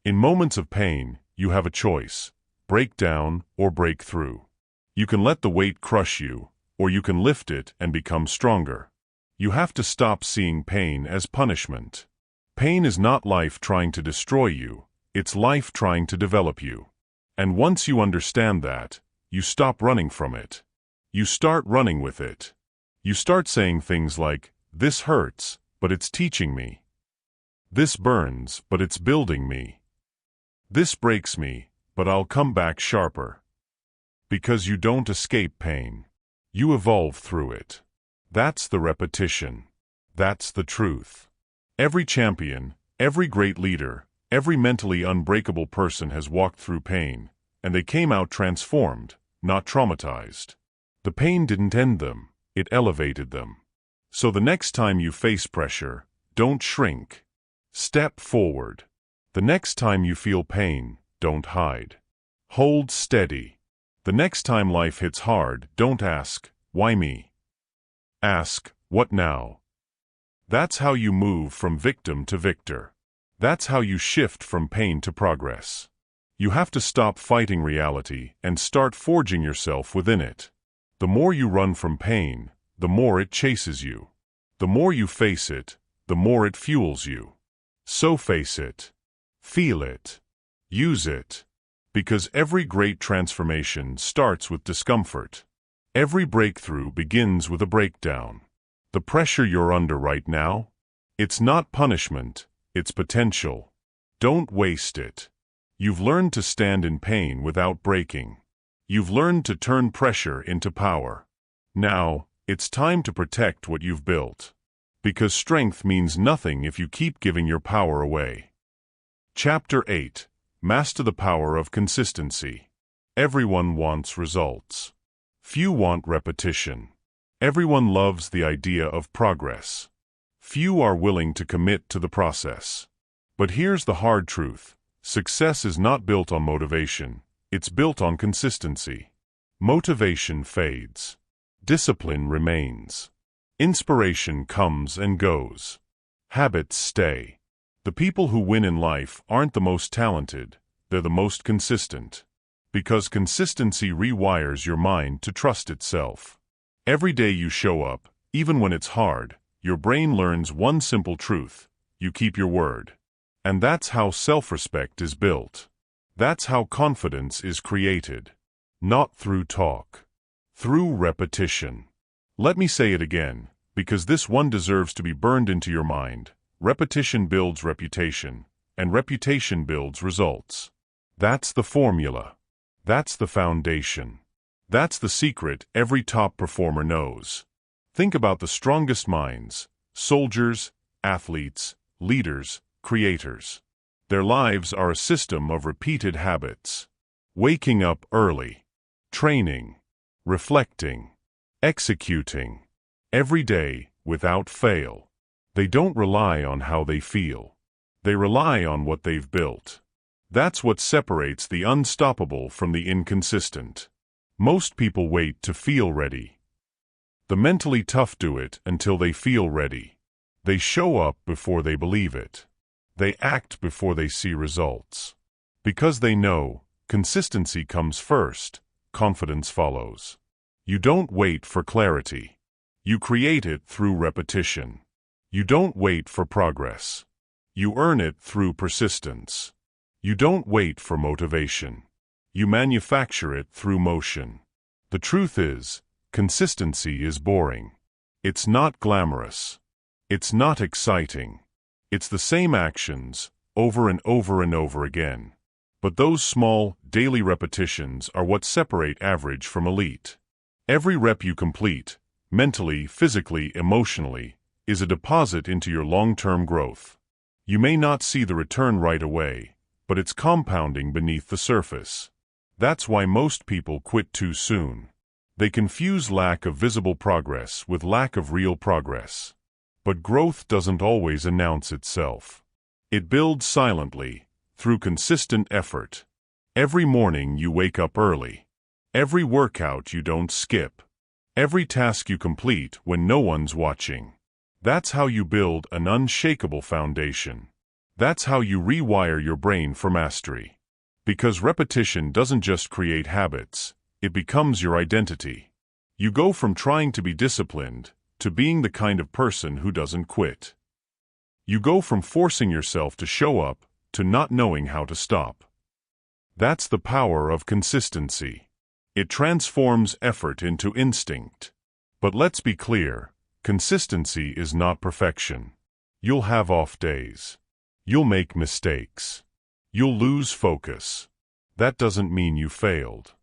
In moments of pain, you have a choice: break down or break through. You can let the weight crush you, or you can lift it and become stronger. You have to stop seeing pain as punishment. Pain is not life trying to destroy you, it's life trying to develop you. And once you understand that, you stop running from it. You start running with it. You start saying things like, this hurts, but it's teaching me. This burns, but it's building me. This breaks me, but I'll come back sharper. Because you don't escape pain. You evolve through it. That's the repetition. That's the truth. Every champion, every great leader, every mentally unbreakable person has walked through pain, and they came out transformed, not traumatized. The pain didn't end them, it elevated them. So the next time you face pressure, don't shrink. Step forward. The next time you feel pain, don't hide. Hold steady. The next time life hits hard, don't ask, "Why me?" Ask, "What now?" That's how you move from victim to victor. That's how you shift from pain to progress. You have to stop fighting reality and start forging yourself within it. The more you run from pain, the more it chases you. The more you face it, the more it fuels you. So face it. Feel it. Use it. Because every great transformation starts with discomfort. Every breakthrough begins with a breakdown. The pressure you're under right now? It's not punishment, it's potential. Don't waste it. You've learned to stand in pain without breaking. You've learned to turn pressure into power. Now, it's time to protect what you've built. Because strength means nothing if you keep giving your power away. Chapter 8. Master the power of consistency. Everyone wants results. Few want repetition. Everyone loves the idea of progress. Few are willing to commit to the process. But here's the hard truth. Success is not built on motivation. It's built on consistency. Motivation fades. Discipline remains. Inspiration comes and goes. Habits stay. The people who win in life aren't the most talented, they're the most consistent. Because consistency rewires your mind to trust itself. Every day you show up, even when it's hard, your brain learns one simple truth: you keep your word. And that's how self-respect is built. That's how confidence is created. Not through talk. Through repetition. Let me say it again, because this one deserves to be burned into your mind. Repetition builds reputation, and reputation builds results. That's the formula. That's the foundation. That's the secret every top performer knows. Think about the strongest minds: soldiers, athletes, leaders, creators. Their lives are a system of repeated habits. Waking up early. Training. Reflecting. Executing. Every day, without fail. They don't rely on how they feel. They rely on what they've built. That's what separates the unstoppable from the inconsistent. Most people wait to feel ready. The mentally tough do it until they feel ready. They show up before they believe it. They act before they see results. Because they know, consistency comes first, confidence follows. You don't wait for clarity. You create it through repetition. You don't wait for progress. You earn it through persistence. You don't wait for motivation. You manufacture it through motion. The truth is, consistency is boring. It's not glamorous. It's not exciting. It's the same actions, over and over and over again. But those small, daily repetitions are what separate average from elite. Every rep you complete, mentally, physically, emotionally, is a deposit into your long-term growth. You may not see the return right away, but it's compounding beneath the surface. That's why most people quit too soon. They confuse lack of visible progress with lack of real progress. But growth doesn't always announce itself. It builds silently, through consistent effort. Every morning you wake up early. Every workout you don't skip. Every task you complete when no one's watching. That's how you build an unshakable foundation. That's how you rewire your brain for mastery. Because repetition doesn't just create habits, it becomes your identity. You go from trying to be disciplined to being the kind of person who doesn't quit. You go from forcing yourself to show up to not knowing how to stop. That's the power of consistency. It transforms effort into instinct. But let's be clear, consistency is not perfection. You'll have off days. You'll make mistakes. You'll lose focus. That doesn't mean you failed.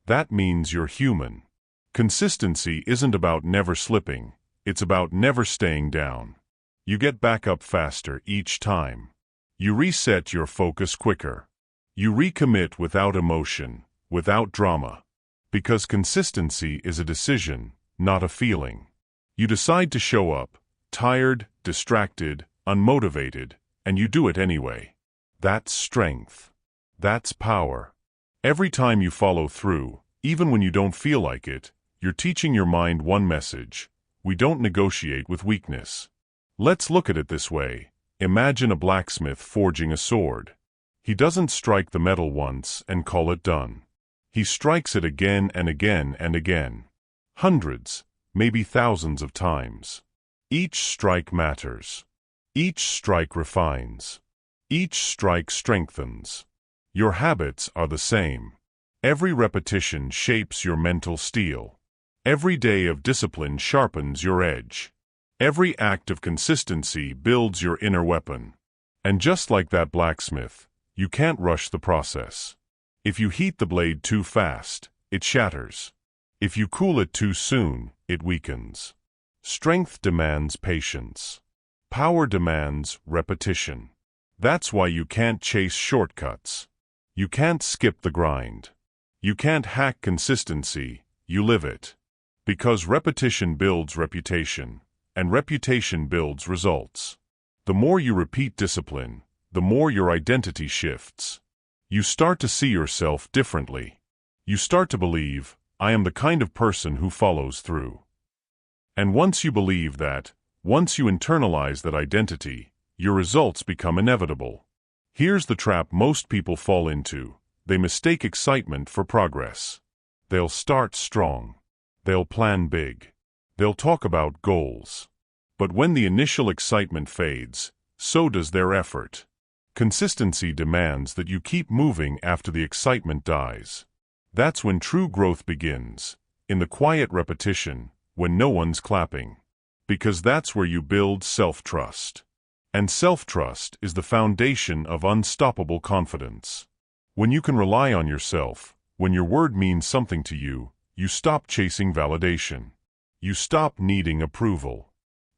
That means you're human. Consistency isn't about never slipping. It's about never staying down. You get back up faster each time. You reset your focus quicker. You recommit without emotion, without drama. Because consistency is a decision, not a feeling. You decide to show up, tired, distracted, unmotivated, and you do it anyway. That's strength. That's power. Every time you follow through, even when you don't feel like it, you're teaching your mind one message: we don't negotiate with weakness. Let's look at it this way. Imagine a blacksmith forging a sword. He doesn't strike the metal once and call it done. He strikes it again and again and again. Hundreds, maybe thousands of times. Each strike matters. Each strike refines. Each strike strengthens. Your habits are the same. Every repetition shapes your mental steel. Every day of discipline sharpens your edge. Every act of consistency builds your inner weapon. And just like that blacksmith, you can't rush the process. If you heat the blade too fast, it shatters. If you cool it too soon, it weakens. Strength demands patience. Power demands repetition. That's why you can't chase shortcuts. You can't skip the grind. You can't hack consistency, you live it. Because repetition builds reputation, and reputation builds results. The more you repeat discipline, the more your identity shifts. You start to see yourself differently. You start to believe, I am the kind of person who follows through. And once you believe that, once you internalize that identity, your results become inevitable. Here's the trap most people fall into. They mistake excitement for progress. They'll start strong. They'll plan big. They'll talk about goals. But when the initial excitement fades, so does their effort. Consistency demands that you keep moving after the excitement dies. That's when true growth begins, in the quiet repetition, when no one's clapping. Because that's where you build self-trust. And self-trust is the foundation of unstoppable confidence. When you can rely on yourself, when your word means something to you, you stop chasing validation. You stop needing approval.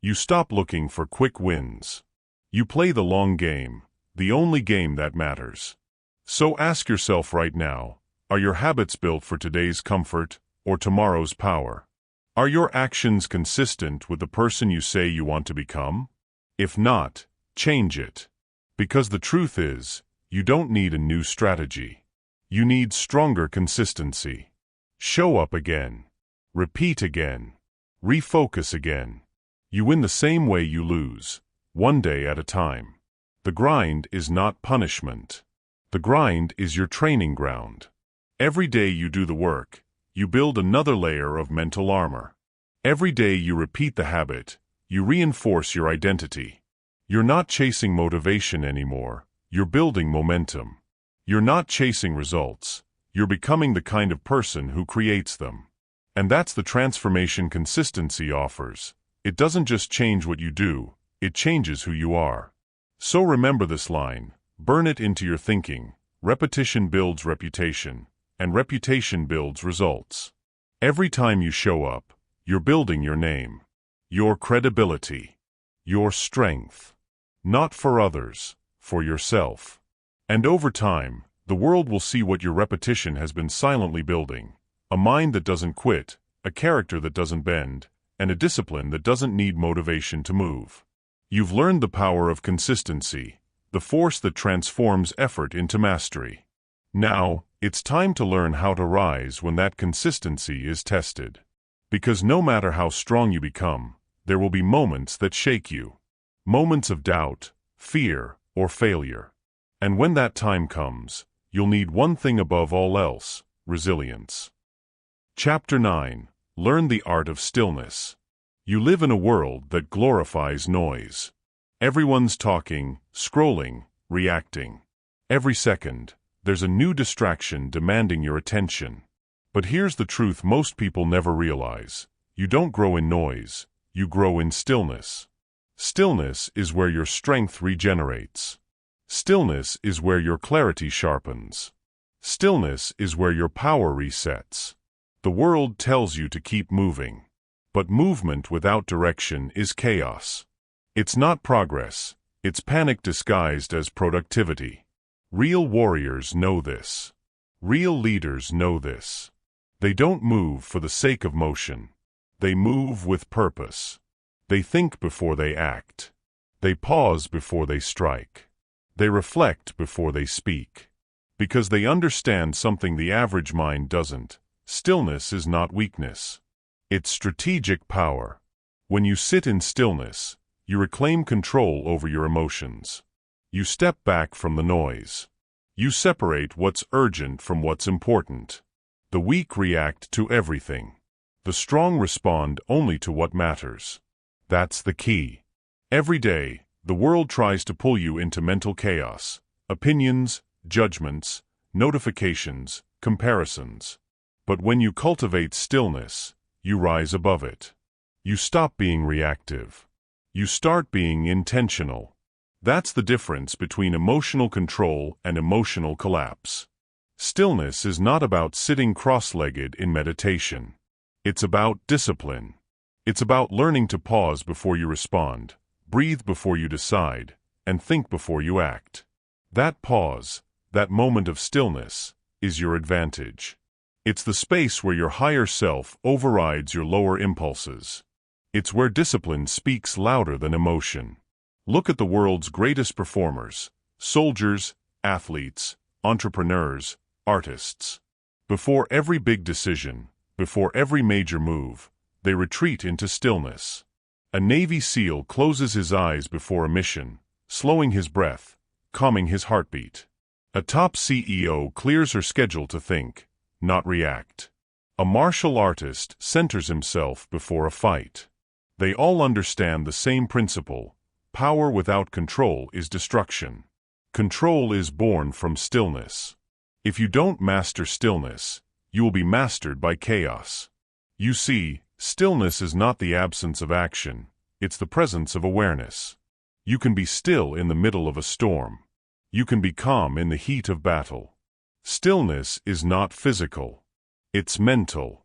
You stop looking for quick wins. You play the long game, the only game that matters. So ask yourself right now, are your habits built for today's comfort or tomorrow's power? Are your actions consistent with the person you say you want to become? If not, change it. Because the truth is, you don't need a new strategy. You need stronger consistency. Show up again. Repeat again. Refocus again. You win the same way you lose, one day at a time. The grind is not punishment. The grind is your training ground. Every day you do the work, you build another layer of mental armor. Every day you repeat the habit, you reinforce your identity. You're not chasing motivation anymore, you're building momentum. You're not chasing results, you're becoming the kind of person who creates them. And that's the transformation consistency offers. It doesn't just change what you do, it changes who you are. So remember this line, burn it into your thinking: repetition builds reputation, and reputation builds results. Every time you show up, you're building your name, your credibility, your strength. Not for others, for yourself. And over time, the world will see what your repetition has been silently building: a mind that doesn't quit, a character that doesn't bend, and a discipline that doesn't need motivation to move. You've learned the power of consistency, the force that transforms effort into mastery. Now, it's time to learn how to rise when that consistency is tested. Because no matter how strong you become, there will be moments that shake you. Moments of doubt, fear, or failure. And when that time comes, you'll need one thing above all else: resilience. Chapter 9. Learn the art of stillness. You live in a world that glorifies noise. Everyone's talking, scrolling, reacting. Every second, there's a new distraction demanding your attention. But here's the truth most people never realize: you don't grow in noise, you grow in stillness. Stillness is where your strength regenerates. Stillness is where your clarity sharpens. Stillness is where your power resets. The world tells you to keep moving. But movement without direction is chaos. It's not progress, it's panic disguised as productivity. Real warriors know this. Real leaders know this. They don't move for the sake of motion. They move with purpose. They think before they act. They pause before they strike. They reflect before they speak. Because they understand something the average mind doesn't. Stillness is not weakness. It's strategic power. When you sit in stillness, you reclaim control over your emotions. You step back from the noise. You separate what's urgent from what's important. The weak react to everything. The strong respond only to what matters. That's the key. Every day, the world tries to pull you into mental chaos. Opinions, judgments, notifications, comparisons. But when you cultivate stillness, you rise above it. You stop being reactive. You start being intentional. That's the difference between emotional control and emotional collapse. Stillness is not about sitting cross-legged in meditation. It's about discipline. It's about learning to pause before you respond, breathe before you decide, and think before you act. That pause, that moment of stillness, is your advantage. It's the space where your higher self overrides your lower impulses. It's where discipline speaks louder than emotion. Look at the world's greatest performers: soldiers, athletes, entrepreneurs, artists. Before every big decision, before every major move, they retreat into stillness. A Navy SEAL closes his eyes before a mission, slowing his breath, calming his heartbeat. A top CEO clears her schedule to think, not react. A martial artist centers himself before a fight. They all understand the same principle: power without control is destruction. Control is born from stillness. If you don't master stillness, you will be mastered by chaos. You see, stillness is not the absence of action, it's the presence of awareness. You can be still in the middle of a storm. You can be calm in the heat of battle. Stillness is not physical. It's mental.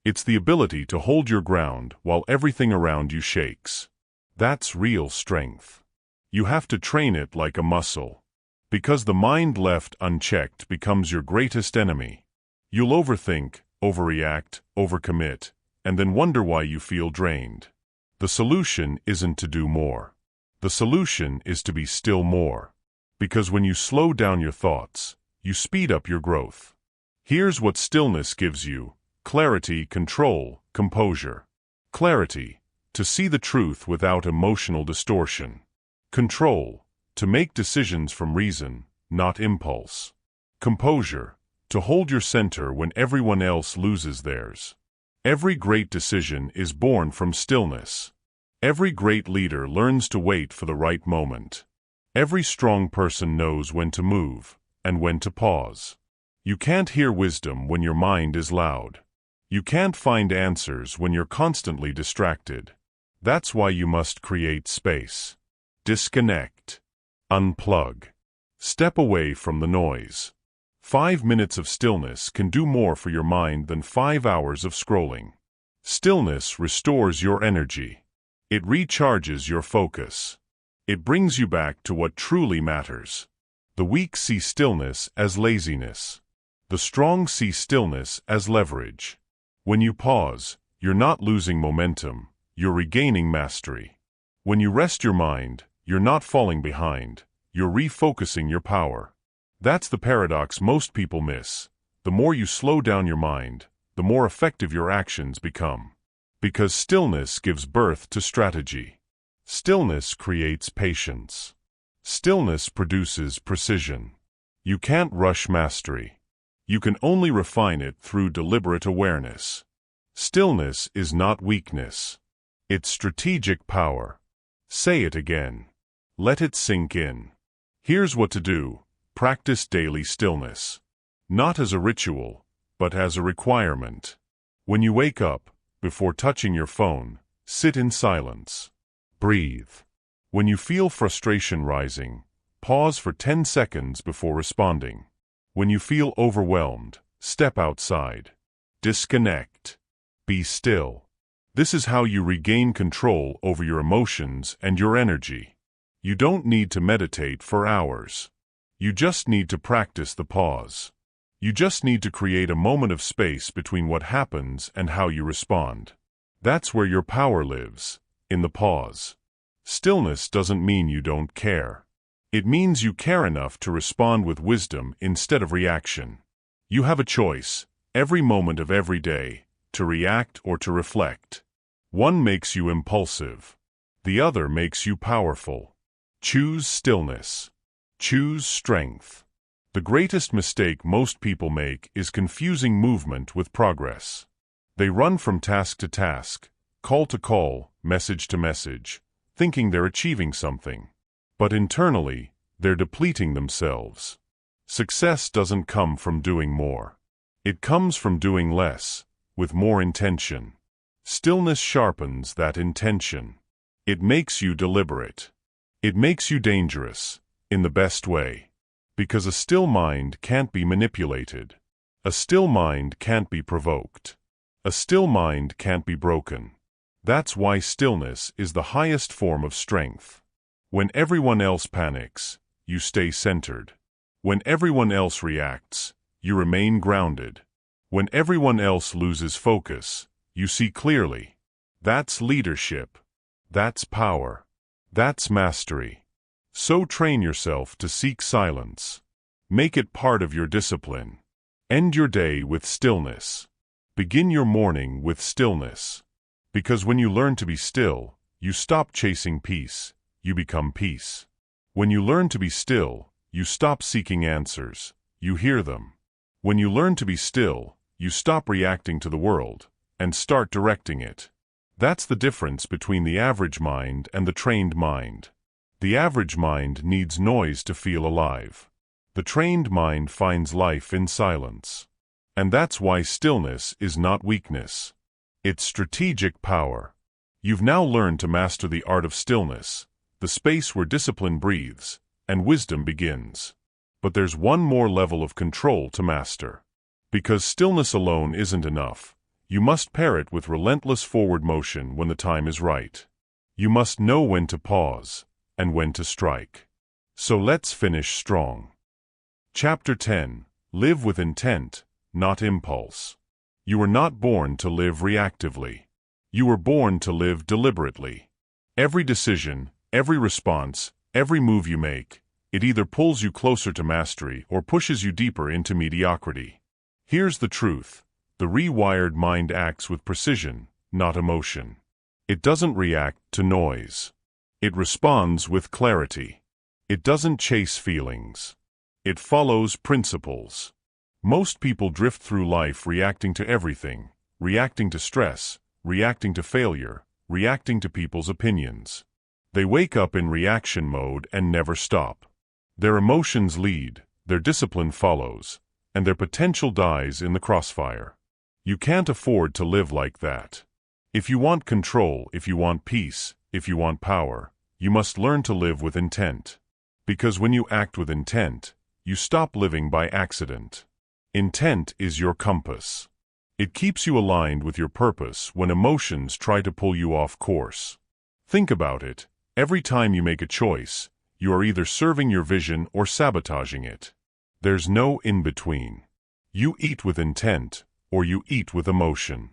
It's the ability to hold your ground while everything around you shakes. That's real strength. You have to train it like a muscle. Because the mind left unchecked becomes your greatest enemy. You'll overthink, overreact, overcommit, and then wonder why you feel drained. The solution isn't to do more. The solution is to be still more. Because when you slow down your thoughts, you speed up your growth. Here's what stillness gives you: clarity, control, composure. Clarity, to see the truth without emotional distortion. Control, to make decisions from reason, not impulse. Composure, to hold your center when everyone else loses theirs. Every great decision is born from stillness. Every great leader learns to wait for the right moment. Every strong person knows when to move and when to pause. You can't hear wisdom when your mind is loud. You can't find answers when you're constantly distracted. That's why you must create space. Disconnect. Unplug. Step away from the noise. 5 minutes of stillness can do more for your mind than 5 hours of scrolling. Stillness restores your energy. It recharges your focus. It brings you back to what truly matters. The weak see stillness as laziness. The strong see stillness as leverage. When you pause, you're not losing momentum, you're regaining mastery. When you rest your mind, you're not falling behind, you're refocusing your power. That's the paradox most people miss. The more you slow down your mind, the more effective your actions become. Because stillness gives birth to strategy. Stillness creates patience. Stillness produces precision. You can't rush mastery. You can only refine it through deliberate awareness. Stillness is not weakness. It's strategic power. Say it again. Let it sink in. Here's what to do. Practice daily stillness. Not as a ritual, but as a requirement. When you wake up, before touching your phone, sit in silence. Breathe. When you feel frustration rising, pause for 10 seconds before responding. When you feel overwhelmed, step outside. Disconnect. Be still. This is how you regain control over your emotions and your energy. You don't need to meditate for hours. You just need to practice the pause. You just need to create a moment of space between what happens and how you respond. That's where your power lives, in the pause. Stillness doesn't mean you don't care. It means you care enough to respond with wisdom instead of reaction. You have a choice, every moment of every day, to react or to reflect. One makes you impulsive. The other makes you powerful. Choose stillness. Choose strength. The greatest mistake most people make is confusing movement with progress. They run from task to task, call to call, message to message, thinking they're achieving something. But internally, they're depleting themselves. Success doesn't come from doing more. It comes from doing less, with more intention. Stillness sharpens that intention. It makes you deliberate. It makes you dangerous, in the best way. Because a still mind can't be manipulated. A still mind can't be provoked. A still mind can't be broken. That's why stillness is the highest form of strength. When everyone else panics, you stay centered. When everyone else reacts, you remain grounded. When everyone else loses focus, you see clearly. That's leadership. That's power. That's mastery. So train yourself to seek silence. Make it part of your discipline. End your day with stillness. Begin your morning with stillness. Because when you learn to be still, you stop chasing peace. You become peace. When you learn to be still, you stop seeking answers. You hear them. When you learn to be still, you stop reacting to the world and start directing it. That's the difference between the average mind and the trained mind. The average mind needs noise to feel alive. The trained mind finds life in silence. And that's why stillness is not weakness. It's strategic power. You've now learned to master the art of stillness, the space where discipline breathes and wisdom begins. But there's one more level of control to master. Because stillness alone isn't enough, you must pair it with relentless forward motion when the time is right. You must know when to pause and when to strike. So let's finish strong. Chapter 10. Live with intent, not impulse. You were not born to live reactively. You were born to live deliberately. Every decision, every response, every move you make, it either pulls you closer to mastery or pushes you deeper into mediocrity. Here's the truth. The rewired mind acts with precision, not emotion. It doesn't react to noise. It responds with clarity. It doesn't chase feelings. It follows principles. Most people drift through life reacting to everything, reacting to stress, reacting to failure, reacting to people's opinions. They wake up in reaction mode and never stop. Their emotions lead, their discipline follows, and their potential dies in the crossfire. You can't afford to live like that. If you want control, if you want peace, if you want power, you must learn to live with intent. Because when you act with intent, you stop living by accident. Intent is your compass. It keeps you aligned with your purpose when emotions try to pull you off course. Think about it. Every time you make a choice, you are either serving your vision or sabotaging it. There's no in-between. You eat with intent, or you eat with emotion.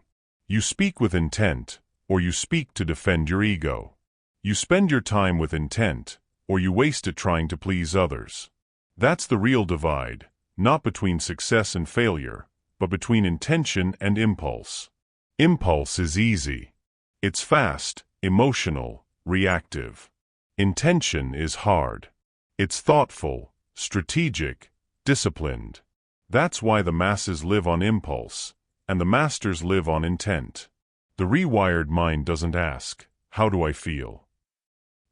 You speak with intent, or you speak to defend your ego. You spend your time with intent, or you waste it trying to please others. That's the real divide, not between success and failure, but between intention and impulse. Impulse is easy. It's fast, emotional, reactive. Intention is hard. It's thoughtful, strategic, disciplined. That's why the masses live on impulse, and the masters live on intent. The rewired mind doesn't ask, "How do I feel?"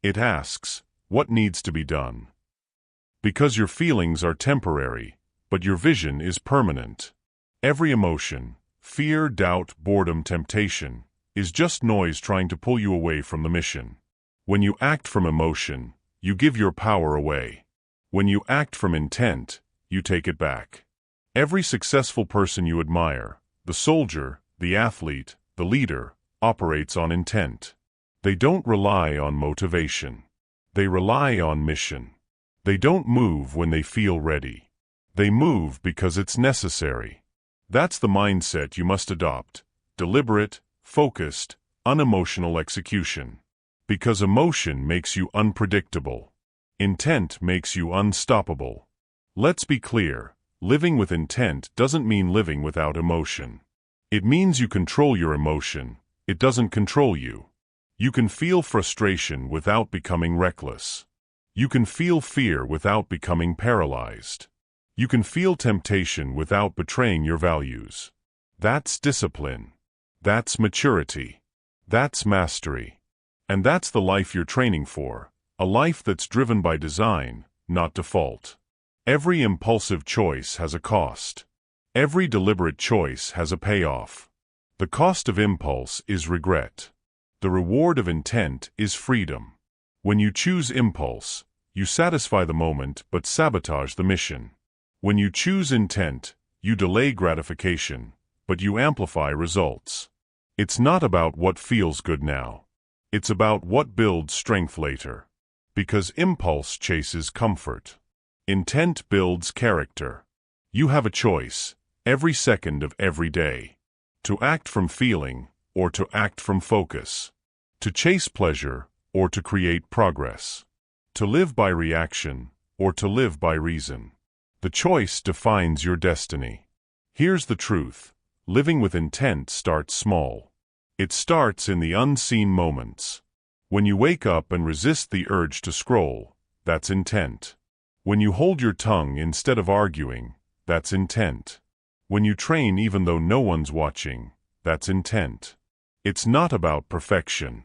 It asks, "What needs to be done?" Because your feelings are temporary, but your vision is permanent. Every emotion, fear, doubt, boredom, temptation, is just noise trying to pull you away from the mission. When you act from emotion, you give your power away. When you act from intent, you take it back. Every successful person you admire, the soldier, the athlete, the leader, operates on intent. They don't rely on motivation. They rely on mission. They don't move when they feel ready. They move because it's necessary. That's the mindset you must adopt. Deliberate, focused, unemotional execution. Because emotion makes you unpredictable. Intent makes you unstoppable. Let's be clear, living with intent doesn't mean living without emotion. It means you control your emotion, it doesn't control you. You can feel frustration without becoming reckless. You can feel fear without becoming paralyzed. You can feel temptation without betraying your values. That's discipline. That's maturity. That's mastery. And that's the life you're training for, a life that's driven by design, not default. Every impulsive choice has a cost. Every deliberate choice has a payoff. The cost of impulse is regret. The reward of intent is freedom. When you choose impulse, you satisfy the moment but sabotage the mission. When you choose intent, you delay gratification, but you amplify results. It's not about what feels good now. It's about what builds strength later. Because impulse chases comfort. Intent builds character. You have a choice, every second of every day. To act from feeling, or to act from focus. To chase pleasure, or to create progress. To live by reaction, or to live by reason. The choice defines your destiny. Here's the truth. Living with intent starts small. It starts in the unseen moments. When you wake up and resist the urge to scroll, that's intent. When you hold your tongue instead of arguing, that's intent. When you train even though no one's watching, that's intent. It's not about perfection.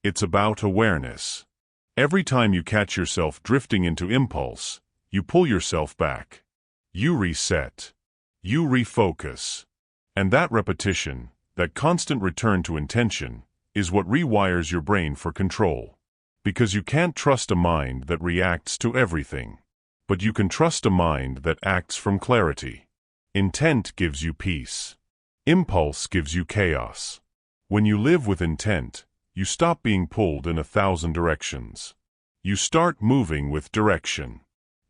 It's about awareness. Every time you catch yourself drifting into impulse, you pull yourself back. You reset. You refocus. And that repetition, that constant return to intention, is what rewires your brain for control. Because you can't trust a mind that reacts to everything. But you can trust a mind that acts from clarity. Intent gives you peace. Impulse gives you chaos. When you live with intent, you stop being pulled in 1,000 directions. You start moving with direction.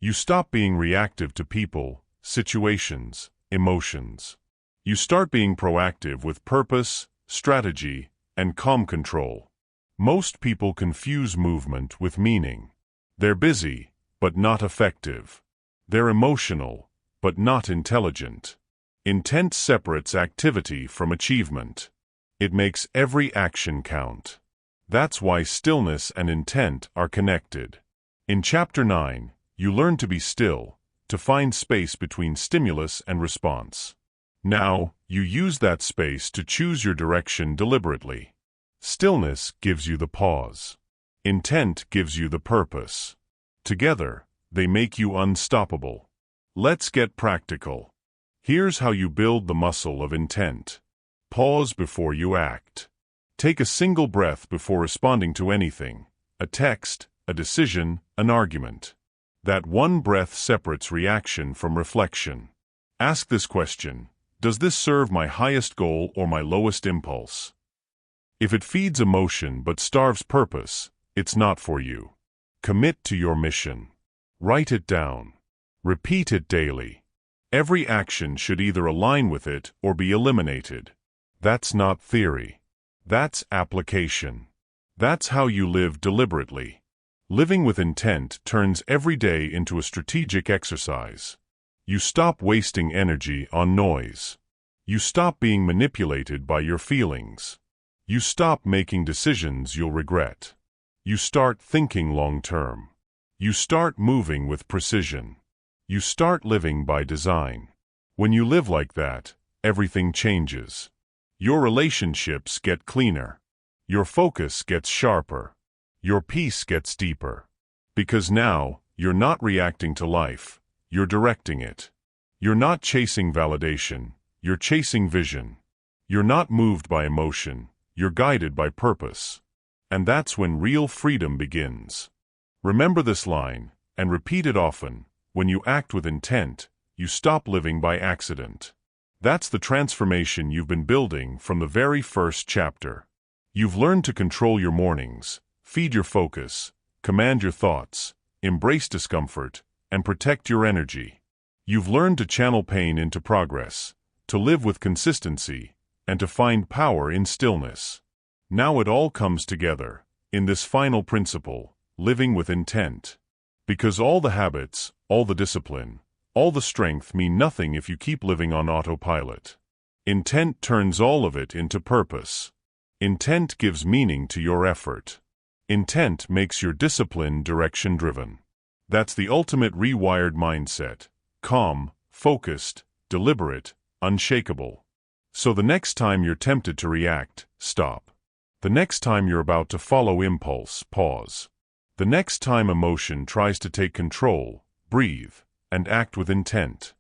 You stop being reactive to people, situations, emotions. You start being proactive with purpose, strategy, and calm control. Most people confuse movement with meaning. They're busy, but not effective. They're emotional, but not intelligent. Intent separates activity from achievement. It makes every action count. That's why stillness and intent are connected. In Chapter 9, you learn to be still, to find space between stimulus and response. Now, you use that space to choose your direction deliberately. Stillness gives you the pause. Intent gives you the purpose. Together, they make you unstoppable. Let's get practical. Here's how you build the muscle of intent. Pause before you act. Take a single breath before responding to anything, a text, a decision, an argument. That one breath separates reaction from reflection. Ask this question: does this serve my highest goal or my lowest impulse? If it feeds emotion but starves purpose, it's not for you. Commit to your mission. Write it down. Repeat it daily. Every action should either align with it or be eliminated. That's not theory. That's application. That's how you live deliberately. Living with intent turns every day into a strategic exercise. You stop wasting energy on noise. You stop being manipulated by your feelings. You stop making decisions you'll regret. You start thinking long-term. You start moving with precision. You start living by design. When you live like that, everything changes. Your relationships get cleaner. Your focus gets sharper. Your peace gets deeper. Because now, you're not reacting to life, you're directing it. You're not chasing validation, you're chasing vision. You're not moved by emotion, you're guided by purpose. And that's when real freedom begins. Remember this line, and repeat it often: when you act with intent, you stop living by accident. That's the transformation you've been building from the very first chapter. You've learned to control your mornings, feed your focus, command your thoughts, embrace discomfort, and protect your energy. You've learned to channel pain into progress, to live with consistency, and to find power in stillness. Now it all comes together, in this final principle, living with intent. Because all the habits, all the discipline, all the strength mean nothing if you keep living on autopilot. Intent turns all of it into purpose. Intent gives meaning to your effort. Intent makes your discipline direction-driven. That's the ultimate rewired mindset. Calm, focused, deliberate, unshakable. So the next time you're tempted to react, stop. The next time you're about to follow impulse, pause. The next time emotion tries to take control, breathe, and act with intent.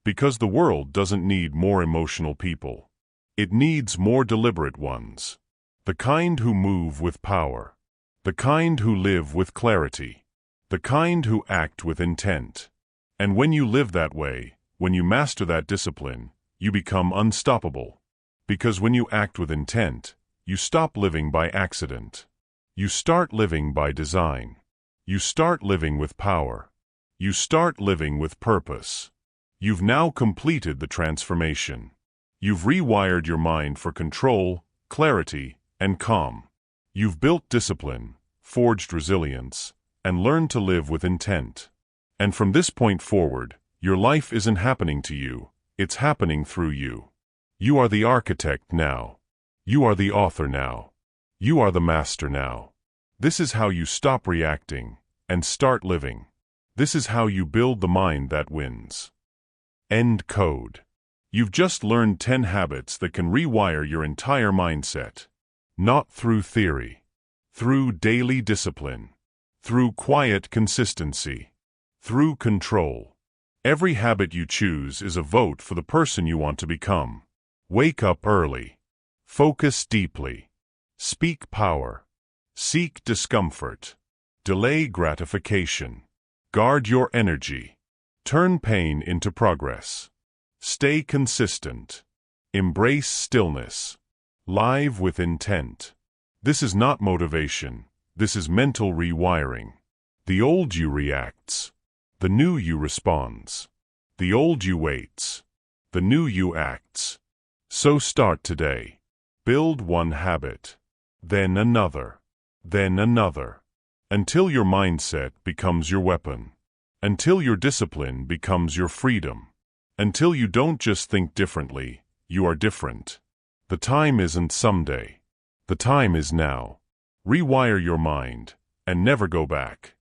Because the world doesn't need more emotional people. It needs more deliberate ones. The kind who move with power. The kind who live with clarity. The kind who act with intent. And when you live that way, when you master that discipline, you become unstoppable. Because when you act with intent, you stop living by accident. You start living by design. You start living with power. You start living with purpose. You've now completed the transformation. You've rewired your mind for control, clarity, and calm. You've built discipline, forged resilience, and learned to live with intent. And from this point forward, your life isn't happening to you, it's happening through you. You are the architect now. You are the author now. You are the master now. This is how you stop reacting and start living. This is how you build the mind that wins. End code. You've just learned 10 habits that can rewire your entire mindset. Not through theory. Through daily discipline. Through quiet consistency. Through control. Every habit you choose is a vote for the person you want to become. Wake up early. Focus deeply. Speak power. Seek discomfort. Delay gratification. Guard your energy. Turn pain into progress. Stay consistent. Embrace stillness. Live with intent. This is not motivation. This is mental rewiring. The old you reacts. The new you responds. The old you waits. The new you acts. So start today. Build one habit. Then another. Then another. Until your mindset becomes your weapon. Until your discipline becomes your freedom. Until you don't just think differently, you are different. The time isn't someday. The time is now. Rewire your mind, and never go back.